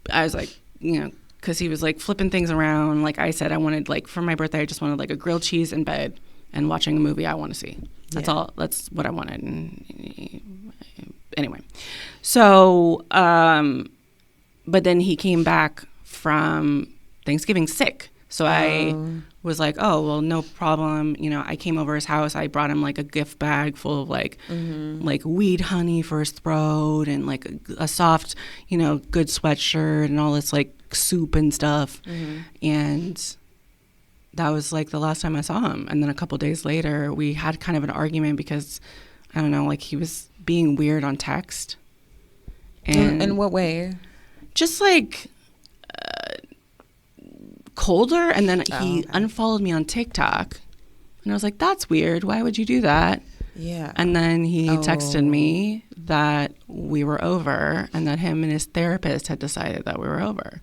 I was like, because he was like flipping things around. Like I said, I wanted like for my birthday, I just wanted like a grilled cheese in bed and watching a movie I want to see. That's all. That's what I wanted. And anyway, so, but then he came back from Thanksgiving sick. So I was like, oh, well, no problem. I came over his house. I brought him like a gift bag full of like weed honey for his throat and like a soft, good sweatshirt and all this like soup and stuff. And that was like the last time I saw him. And then a couple days later, we had kind of an argument because, I don't know, like he was being weird on text. And in what way? Just like colder. And then he unfollowed me on TikTok. And I was like, that's weird. Why would you do that? Yeah. And then he texted me that we were over and that him and his therapist had decided that we were over.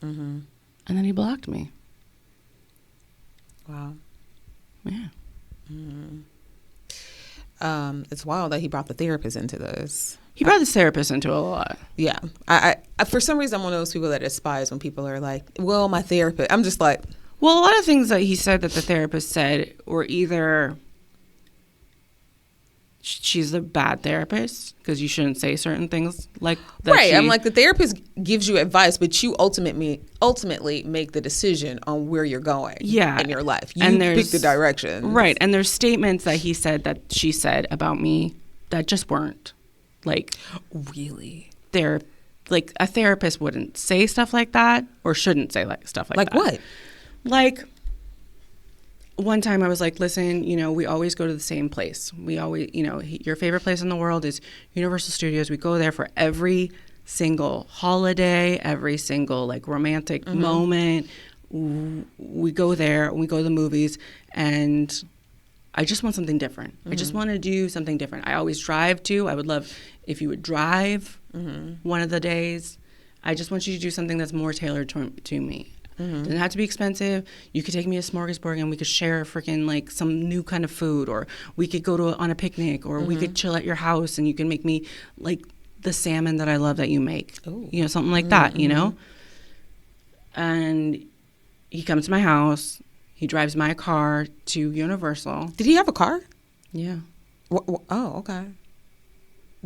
And then he blocked me. Wow. Yeah. It's wild that he brought the therapist into this. He brought this therapist into it a lot. Yeah. I for some reason, I'm one of those people that despise when people are like, well, my therapist. I'm just like. Well, a lot of things that he said that the therapist said were either she's a bad therapist because you shouldn't say certain things like that. Right. I'm like, the therapist gives you advice, but you ultimately make the decision on where you're going in your life. You pick the direction. Right. And there's statements that he said that she said about me that just weren't like really. They're like a therapist wouldn't say stuff like that or shouldn't say like stuff like that. Like what? Like one time I was like, listen, we always go to the same place. We always, your favorite place in the world is Universal Studios. We go there for every single holiday, every single like romantic moment. We go there, we go to the movies, and I just want something different. I just want to do something different. I always drive too. I would love if you would drive one of the days. I just want you to do something that's more tailored to me. It doesn't have to be expensive. You could take me to Smorgasburg and we could share freaking like some new kind of food, or we could go on a picnic, or we could chill at your house and you can make me like the salmon that I love that you make. Ooh. Something like that, And he comes to my house. He drives my car to Universal. Did he have a car? Yeah. Oh, okay.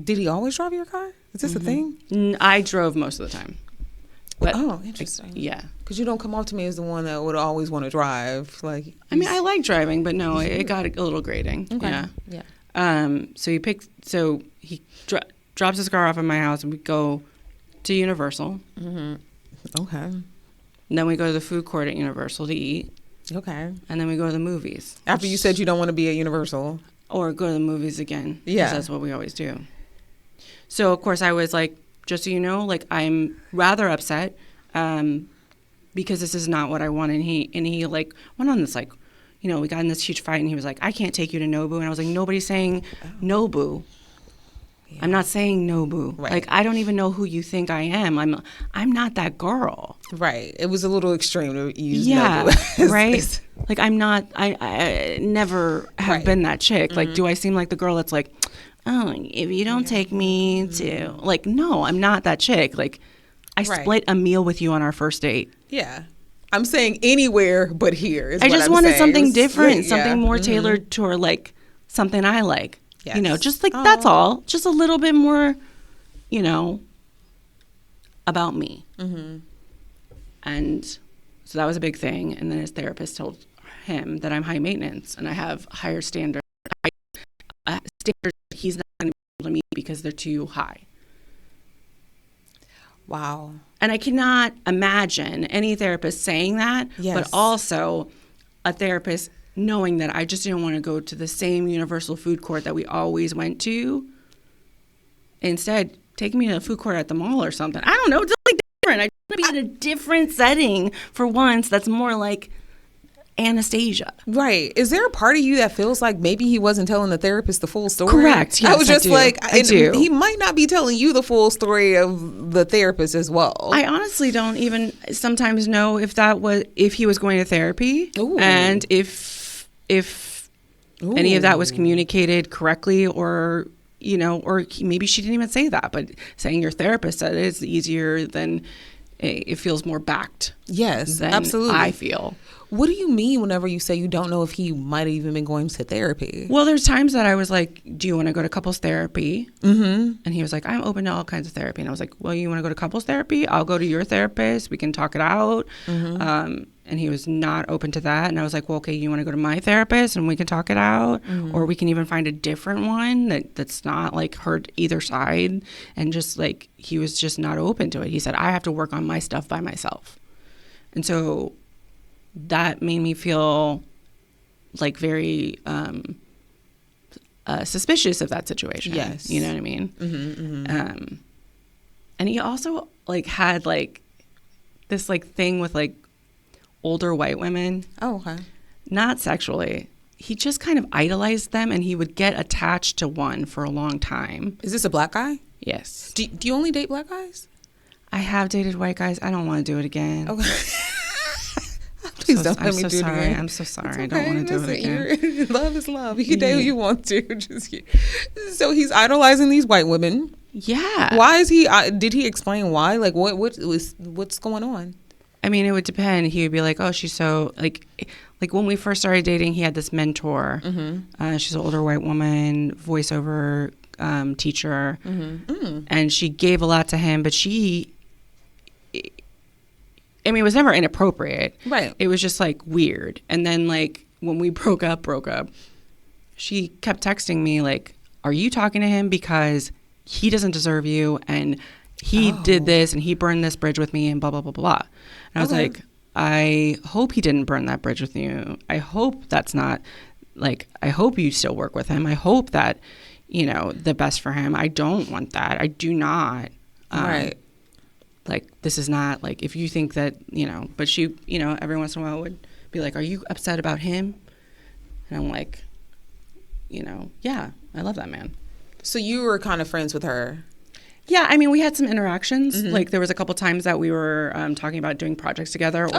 Did he always drive your car? Is this a thing? I drove most of the time. But, interesting. Yeah. Because you don't come off to me as the one that would always want to drive. Like, I mean, I like driving, but no, it got a little grating. Okay. Yeah. So he drops his car off at my house, and we go to Universal. Okay. And then we go to the food court at Universal to eat. Okay. And then we go to the movies. After you said you don't want to be at Universal. Or go to the movies again. Yeah. Because that's what we always do. So, of course, I was like, just so you know, like, I'm rather upset because this is not what I want. And he like, went on this, like, we got in this huge fight, and he was like, I can't take you to Nobu. And I was like, nobody's saying Nobu. I'm not saying no, boo. Right. Like, I don't even know who you think I am. I'm not that girl. Right. It was a little extreme to use Yeah, no boo. right? Like, I'm not, I never have been that chick. Like, do I seem like the girl that's like, oh, if you don't take me to, like, no, I'm not that chick. Like, I split a meal with you on our first date. Yeah. I'm saying anywhere but here is I what just I'm wanted saying. something different, something more tailored to, like, something I like. Yes. You know, just like, that's all. Just a little bit more, you know, about me. And so that was a big thing. And then his therapist told him that I'm high maintenance and I have higher standards. Standards he's not going to be able to meet because they're too high. Wow. And I cannot imagine any therapist saying that, but also a therapist knowing that I just didn't want to go to the same universal food court that we always went to. Instead, take me to a food court at the mall or something. I don't know. It's like different. I want to be in a different setting for once that's more like Anastasia. Right. Is there a part of you that feels like maybe he wasn't telling the therapist the full story? Correct. Yes, I was just I do. He might not be telling you the full story of the therapist as well. I honestly don't even sometimes know if he was going to therapy. Ooh. And if any of that was communicated correctly, or you know, or maybe she didn't even say that, but saying your therapist said it is easier than it feels more backed. Yes, than absolutely. I feel. What do you mean whenever you say you don't know if he might have even been going to therapy? Well, there's times that I was like, do you want to go to couples therapy? Mm-hmm. And he was like, I'm open to all kinds of therapy. And I was like, well, you want to go to couples therapy? I'll go to your therapist. We can talk it out. Mm-hmm. And he was not open to that. And I was like, well, okay, you want to go to my therapist and we can talk it out? Mm-hmm. Or we can even find a different one that's not like hurt either side. And just like, he was just not open to it. He said, I have to work on my stuff by myself. And so that made me feel like very suspicious of that situation. Yes. You know what I mean? Mm-hmm, mm-hmm. And he also like had like this like thing with like older white women. Oh, okay. Not sexually. He just kind of idolized them and he would get attached to one for a long time. Is this a black guy? Yes. Do you only date black guys? I have dated white guys. I don't want to do it again. Okay. Please don't let me do it again. I'm so sorry. I don't want to do it again. Love is love. You can date who you want to. So he's idolizing these white women. Yeah. Why is he? Did he explain why? Like what's going on? I mean, it would depend. He would be like, "Oh, she's so like when we first started dating, he had this mentor. Mm-hmm. She's an older white woman, voiceover teacher, and she gave a lot to him, but I mean, it was never inappropriate. Right. It was just like weird. And then like when we broke up, she kept texting me like, are you talking to him because he doesn't deserve you and he did this and he burned this bridge with me and blah, blah, blah, blah. And I was like, I hope he didn't burn that bridge with you. I hope that's not like, I hope you still work with him. I hope that, you know, the best for him. I don't want that. I do not. Right. Like, this is not, like, if you think that, you know, but she, you know, every once in a while would be like, are you upset about him? And I'm like, you know, yeah, I love that man. So you were kind of friends with her? Yeah, I mean, we had some interactions. Mm-hmm. Like, there was a couple times that we were talking about doing projects together,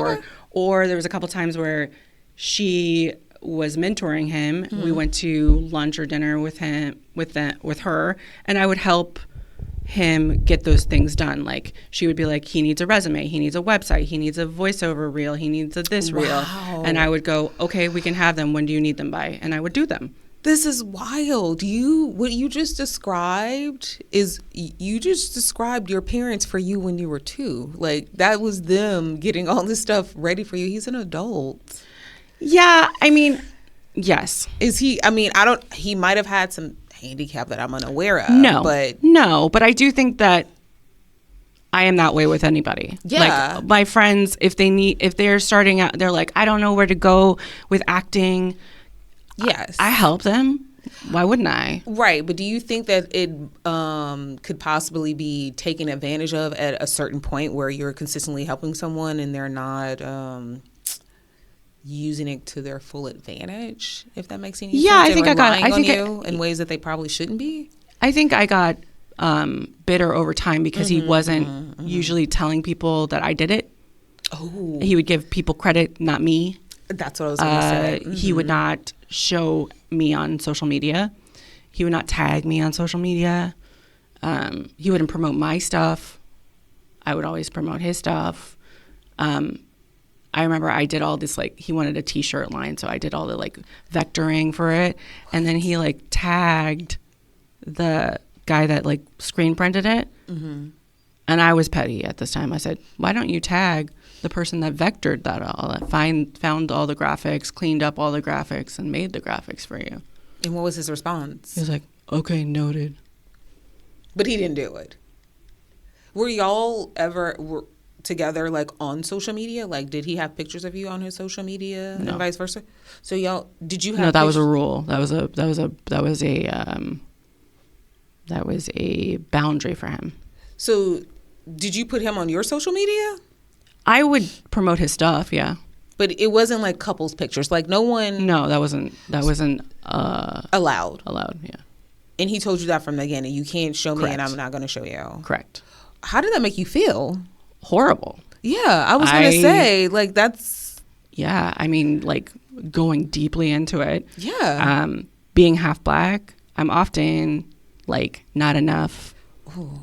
or there was a couple times where she was mentoring him. Mm-hmm. We went to lunch or dinner with him, with her, and I would help him get those things done. Like, she would be like, he needs a resume, he needs a website, he needs a voiceover reel, he needs a this reel. And I would go, okay, we can have them. When do you need them by? And I would do them. This is wild. What you just described is, you just described your parents for you when you were 2. Like, that was them getting all this stuff ready for you. He's an adult. Yeah, I mean, yes. Is he, I mean, he might have had some handicap that I'm unaware of. No, but I do think that I am that way with anybody. Yeah. Like, my friends, if they're starting out, they're like, I don't know where to go with acting. Yes. I help them. Why wouldn't I? Right. But do you think that it could possibly be taken advantage of at a certain point where you're consistently helping someone and they're not using it to their full advantage, if that makes any sense? Yeah, I think I got on you in ways that they probably shouldn't be. I think I got bitter over time because he wasn't usually telling people that I did it. Oh, He would give people credit, not me. that's what I was going to say. He would not show me on social media. He would not tag me on social media. He wouldn't promote my stuff. I would always promote his stuff. I remember I did all this, like, he wanted a t-shirt line, so I did all the, like, vectoring for it. And then he, like, tagged the guy that, like, screen printed it. Mm-hmm. And I was petty at this time. I said, why don't you tag the person that vectored that all, that found all the graphics, cleaned up all the graphics, and made the graphics for you? And what was his response? He was like, okay, noted. But he didn't do it. Were y'all ever together, like, on social media? Like, did he have pictures of you on his social media and vice versa? So y'all, did you have? No, that was a rule. That was a boundary for him. So did you put him on your social media? I would promote his stuff, yeah. But it wasn't like couples pictures. Like, no one. No, that wasn't allowed. Allowed, yeah. And he told you that from the beginning. You can't show me, Correct. and I'm not going to show you. Correct. How did that make you feel? Horrible. Yeah, I was going to say, like, that's. Yeah, I mean, like, going deeply into it. Yeah. Being half Black, I'm often, like, not enough. Ooh.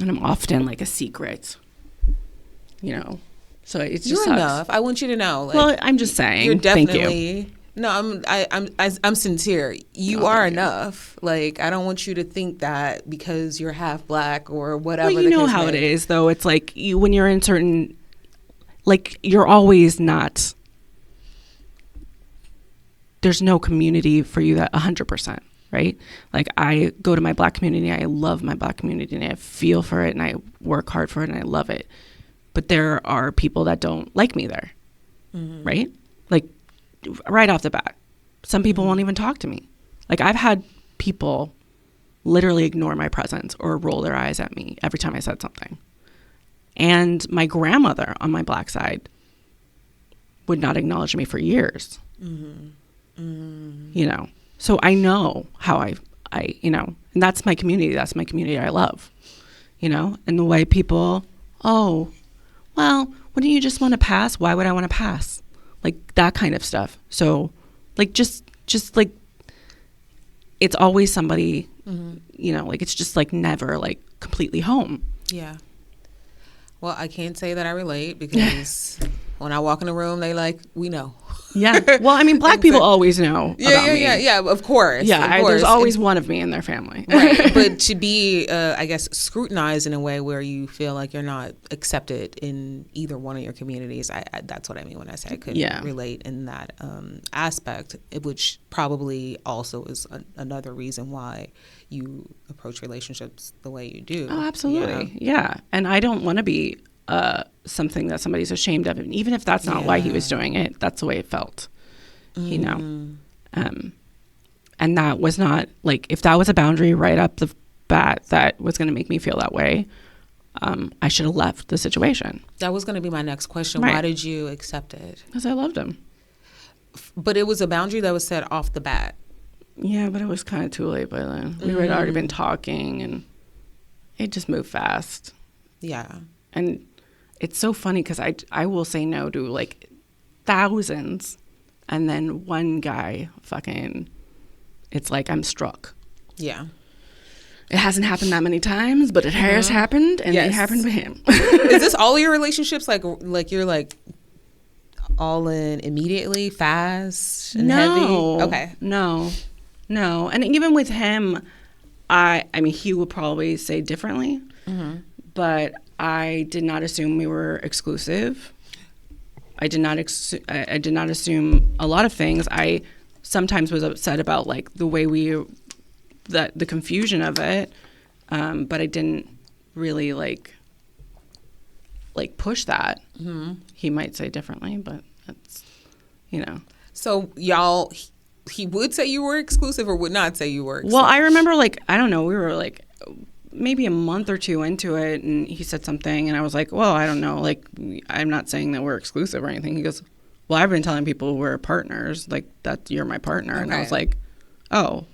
And I'm often, like, a secret. You know? So it's just You're sucks. enough. I want you to know. Like, well, I'm just saying. You're definitely. Thank you. No, I'm sincere. You are enough. Like, I don't want you to think that because you're half Black or whatever. Well, you know how it is, though. It's like when you're in certain, like, you're always not. There's no community for you that 100%, right? Like, I go to my Black community. I love my Black community, and I feel for it, and I work hard for it, and I love it. But there are people that don't like me there, right? Like, right off the bat, some people won't even talk to me. Like, I've had people literally ignore my presence or roll their eyes at me every time I said something. And my grandmother on my Black side would not acknowledge me for years. You know, so I know how I, you know, and that's my community. That's my community I love, you know, and the way people, oh, well, wouldn't you just want to pass? Why would I want to pass? Like, that kind of stuff. So, like, just like, it's always somebody, you know, like, it's just, like, never, like, completely home. Yeah. Well, I can't say that I relate because when I walk in the room, they like, we know. Yeah. Well, I mean, Black people always know about me. Yeah, of course. Yeah, there's always one of me in their family. Right. But to be, I guess, scrutinized in a way where you feel like you're not accepted in either one of your communities, I that's what I mean when I say I couldn't relate in that aspect, which probably also is another reason why you approach relationships the way you do. Oh, absolutely. Yeah. And I don't want to be something that somebody's ashamed of. And even if that's not why he was doing it, that's the way it felt, you know? And that was not, like, if that was a boundary right up the bat that was going to make me feel that way, I should have left the situation. That was going to be my next question. Right. Why did you accept it? Because I loved him. But it was a boundary that was set off the bat. Yeah, but it was kind of too late by then. We had already been talking, and it just moved fast. Yeah. And it's so funny because I will say no to, like, thousands, and then one guy fucking, it's like I'm struck. Yeah. It hasn't happened that many times, but it has happened, and it happened to him. Is this all your relationships? Like you're like all in immediately, fast and heavy? Okay. No. And even with him, I mean, he would probably say differently, but I did not assume we were exclusive. I did not assume a lot of things. I sometimes was upset about, like, the way the confusion of it, but I didn't really like push that. He might say differently, but that's, you know. So y'all, he would say you were exclusive or would not say you were exclusive? Well, I remember, like, I don't know, we were like maybe a month or two into it, and he said something, and I was like, well, I don't know, like, I'm not saying that we're exclusive or anything. He goes, well, I've been telling people we're partners, like, that you're my partner. Okay. And I was like, oh,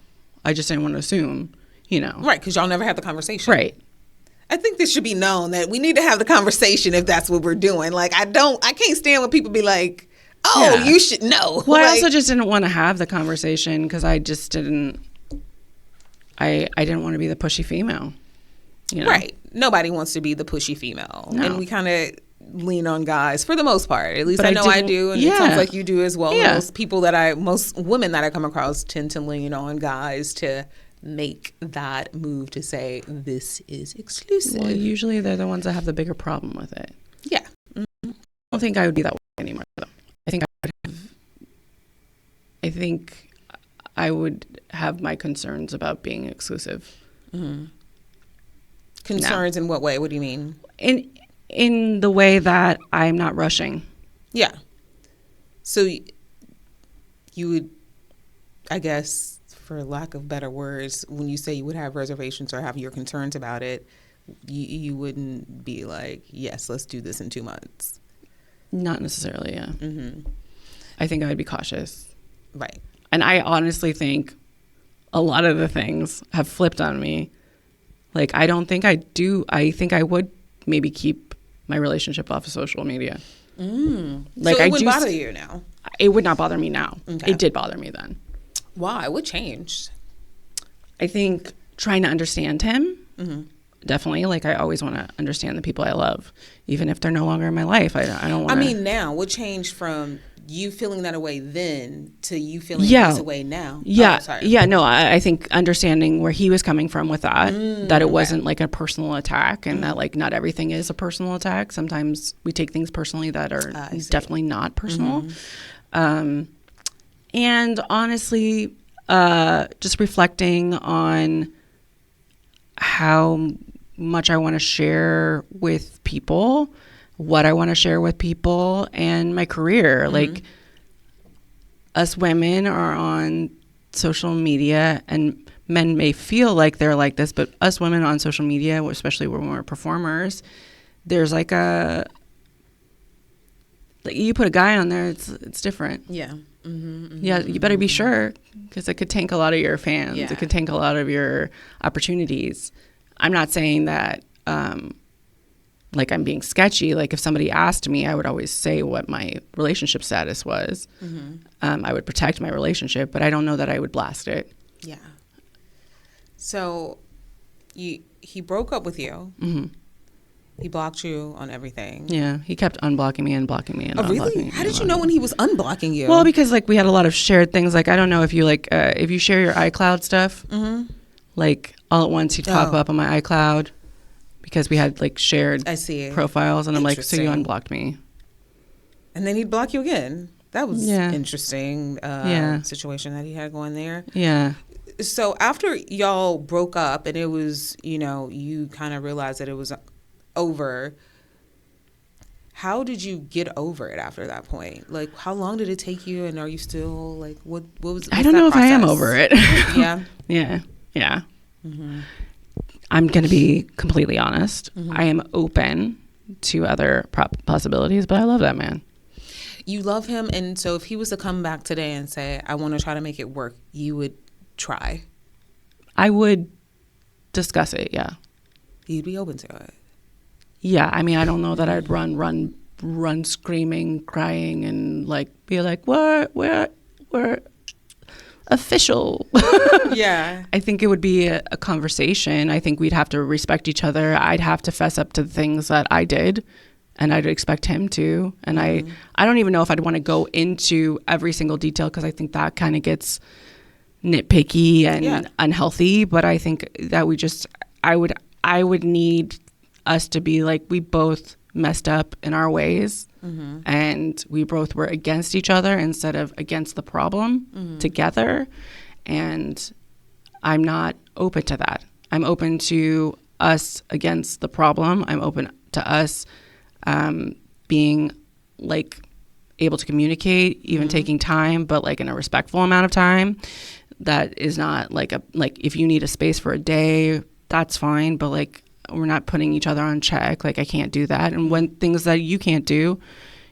I just didn't want to assume. you know. Right, because y'all never had the conversation. Right. I think this should be known that we need to have the conversation if that's what we're doing. Like, I can't stand when people be like, oh, Yeah. you should know. Well, I Like, also just didn't want to have the conversation because I just didn't. I didn't want to be the pushy female. You know? right. Nobody wants to be the pushy female. No. And we kind of lean on guys for the most part. At least But I I know I didn't- do. And yeah. it sounds like you do as well. Yeah. Most women that I come across tend to lean on guys to make that move to say, this is exclusive. Well, usually they're the ones that have the bigger problem with it. Yeah. I don't think I would be that way anymore, though. I think I would have my concerns about being exclusive. Concerns in what way? What do you mean? In the way that I'm not rushing. Yeah. So you would, I guess, for lack of better words, when you say you would have reservations or have your concerns about it, you wouldn't be like, yes, let's do this in 2 months. Not necessarily, yeah. I think I would be cautious. Right. And I honestly think a lot of the things have flipped on me. Like, I don't think I do. I think I would maybe keep my relationship off of social media. Like, so it wouldn't bother you now? It would not bother me now. Okay. It did bother me then. Why? What changed? I think trying to understand him, definitely. Like, I always want to understand the people I love, even if they're no longer in my life. I don't want to. I mean, now, what changed from you feeling that way then to you feeling this way now? Yeah. Oh, sorry. Yeah, no, I think understanding where he was coming from with that, that it wasn't like a personal attack and that like not everything is a personal attack. Sometimes we take things personally that are definitely not personal. And honestly, just reflecting on how much I want to share with people, what I want to share with people, and my career. Like, us women are on social media, and men may feel like they're like this, but us women on social media, especially when we're performers, there's like you put a guy on there, it's different. Yeah. Yeah, you better be sure, because it could tank a lot of your fans. Yeah. It could tank a lot of your opportunities. I'm not saying that like I'm being sketchy. Like, if somebody asked me, I would always say what my relationship status was. I would protect my relationship, but I don't know that I would blast it. Yeah. So he broke up with you. He blocked you on everything. Yeah, he kept unblocking me and blocking me and Oh, unblocking really? me. How did you know when he was unblocking you? Well, because like we had a lot of shared things. Like, I don't know if you like if you share your iCloud stuff, like all at once he'd pop up on my iCloud because we had like shared I see. profiles, and I'm like, so you Interesting. unblocked me. And then he'd block you again. That was interesting situation that he had going there. Yeah. So after y'all broke up and it was, you kind of realized that it was over, how did you get over it after that point? Like, how long did it take you, and are you still like, what was I don't know if I am over it. Yeah. Yeah. I'm going to be completely honest. I am open to other possibilities, but I love that man. You love him, and so if he was to come back today and say, I want to try to make it work, you would try? I would discuss it, yeah. You'd be open to it? Yeah, I mean, I don't know that I'd run screaming, crying, and like be like, we're official. Yeah. I think it would be a conversation. I think we'd have to respect each other. I'd have to fess up to the things that I did, and I'd expect him to. And I don't even know if I'd want to go into every single detail, because I think that kind of gets nitpicky and unhealthy. But I think that I would need us to be like, we both messed up in our ways, and we both were against each other instead of against the problem together. And I'm not open to that. I'm open to us against the problem. I'm open to us being like able to communicate, even taking time, but like in a respectful amount of time. That is not like if you need a space for a day, that's fine, but like, we're not putting each other on check. Like, I can't do that. And when things that you can't do,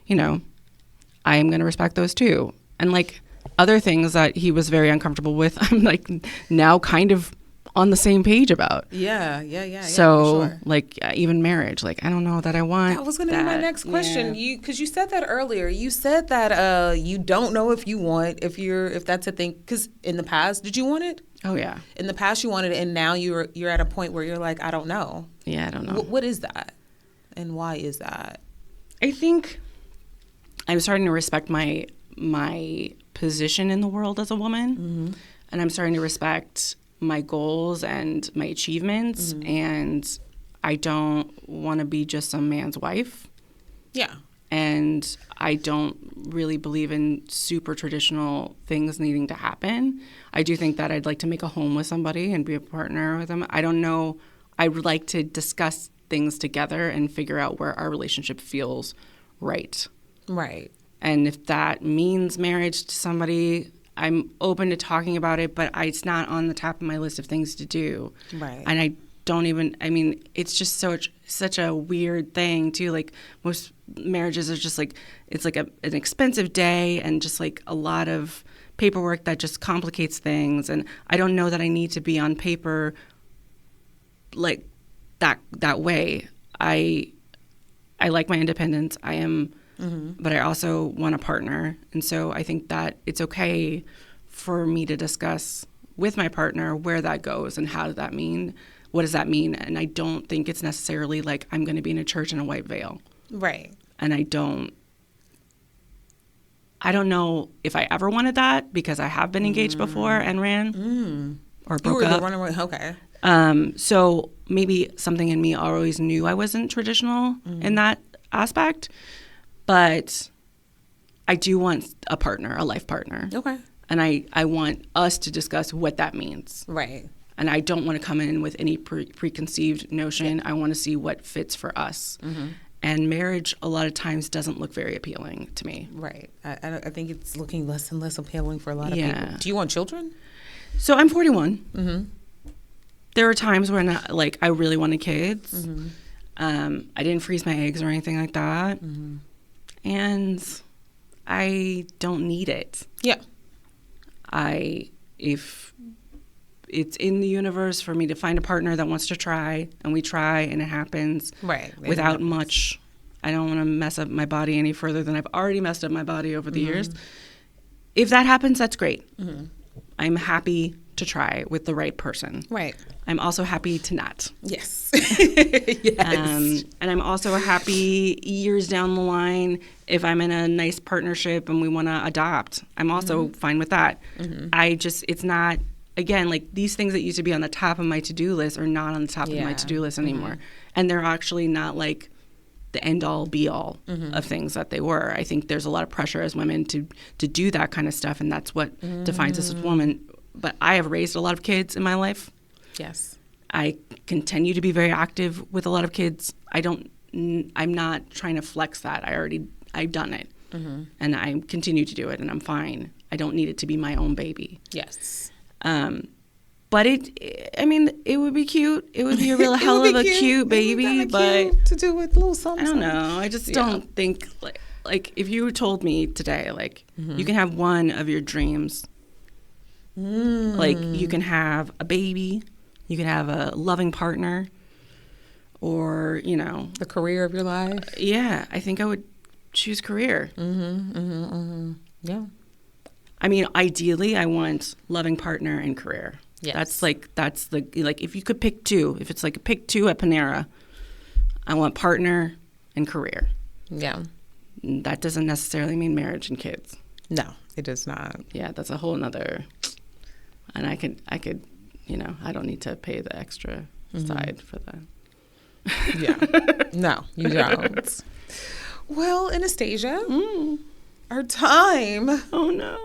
I am going to respect those too. And like other things that he was very uncomfortable with, I'm like now kind of on the same page about. Yeah. So, for sure. like, even marriage, like, I don't know that I want That was going to be my next question. Because you said that earlier. You said that you don't know if you want, if that's a thing. Because in the past, did you want it? Oh, yeah. In the past, you wanted it, and now you're at a point where you're like, I don't know. Yeah, I don't know. What is that? And why is that? I think I'm starting to respect my position in the world as a woman, and I'm starting to respect my goals and my achievements, and I don't want to be just some man's wife. Yeah. And I don't really believe in super traditional things needing to happen. I do think that I'd like to make a home with somebody and be a partner with them. I don't know. I would like to discuss things together and figure out where our relationship feels right. Right. And if that means marriage to somebody, I'm open to talking about it, but it's not on the top of my list of things to do. Right. And I don't even, it's just such a weird thing too. Like most marriages are just like, it's like an expensive day and just like a lot of paperwork that just complicates things. And I don't know that I need to be on paper like that way. I like my independence. I am, but I also want a partner. And so I think that it's okay for me to discuss with my partner where that goes and what does that mean? And I don't think it's necessarily like I'm going to be in a church in a white veil. Right. And I don't know if I ever wanted that because I have been engaged before and ran or broke up. Okay. So maybe something in me always knew I wasn't traditional in that aspect, but I do want a partner, a life partner. Okay. And I want us to discuss what that means. Right. And I don't want to come in with any preconceived notion. I want to see what fits for us. And marriage, a lot of times, doesn't look very appealing to me. Right. I think it's looking less and less appealing for a lot of people. Do you want children? So I'm 41. There were times when I really wanted kids. I didn't freeze my eggs or anything like that. And I don't need it. Yeah. If it's in the universe for me to find a partner that wants to try, and we try, and it happens without much. I don't want to mess up my body any further than I've already messed up my body over the years. If that happens, that's great. I'm happy to try with the right person. Right. I'm also happy to not. Yes. Yes. And I'm also happy years down the line if I'm in a nice partnership and we want to adopt. I'm also fine with that. It's not, again, like these things that used to be on the top of my to-do list are not on the top of my to-do list anymore. And they're actually not like the end-all, be-all of things that they were. I think there's a lot of pressure as women to do that kind of stuff, and that's what defines us as women. But I have raised a lot of kids in my life. Yes. I continue to be very active with a lot of kids. I'm not trying to flex that. I've done it. And I continue to do it, and I'm fine. I don't need it to be my own baby. Yes. But it would be cute. It would be a real hell of a cute baby, but cute to do with a little something. I don't know. I just don't think like if you told me today, like you can have one of your dreams. Like you can have a baby, you can have a loving partner, or the career of your life. Yeah, I think I would choose career. Yeah. I mean, ideally, I want loving partner and career. Yes. That's if you could pick two, if it's like a pick two at Panera, I want partner and career. Yeah. That doesn't necessarily mean marriage and kids. No, it does not. Yeah, that's a whole nother. And I could, I don't need to pay the extra side for that. Yeah. No, you don't. Well, Anastasia, our time. Oh no.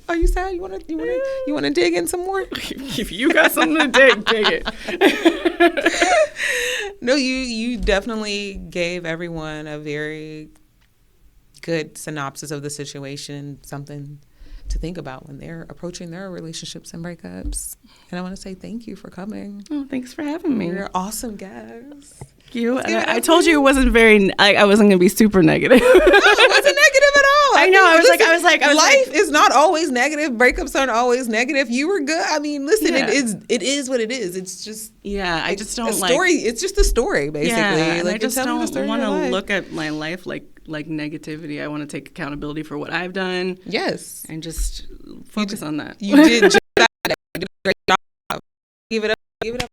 Are you sad? You want to dig in some more? If you got something to dig it. No, you definitely gave everyone a very good synopsis of the situation, something to think about when they're approaching their relationships and breakups. And I want to say thank you for coming. Oh, thanks for having me. You're an awesome guest. Thank you. I told you it wasn't I wasn't going to be super negative. No, it wasn't negative at all. I know. I was life is not always negative. Breakups aren't always negative. You were good. I mean, listen, it is what it is. It's just I just don't like story. It's just a story, basically. Yeah, and like I just don't want to look at my life like negativity. I want to take accountability for what I've done. Yes, and just focus on that. You did just that. You did a great job. Give it up. Give it up.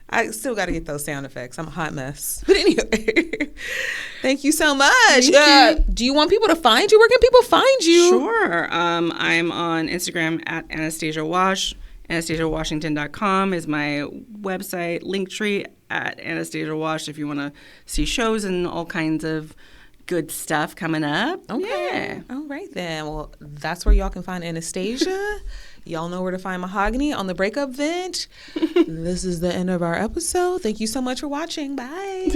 I still got to get those sound effects. I'm a hot mess. But anyway, thank you so much. Do you want people to find you? Where can people find you? Sure. I'm on Instagram at Anastasia Wash. AnastasiaWashington.com is my website. Linktree at Anastasia Wash if you want to see shows and all kinds of good stuff coming up. Okay. Yeah. All right then. Well, that's where y'all can find Anastasia. Y'all know where to find Mahogany on the Breakup Vent. This is the end of our episode. Thank you so much for watching. Bye.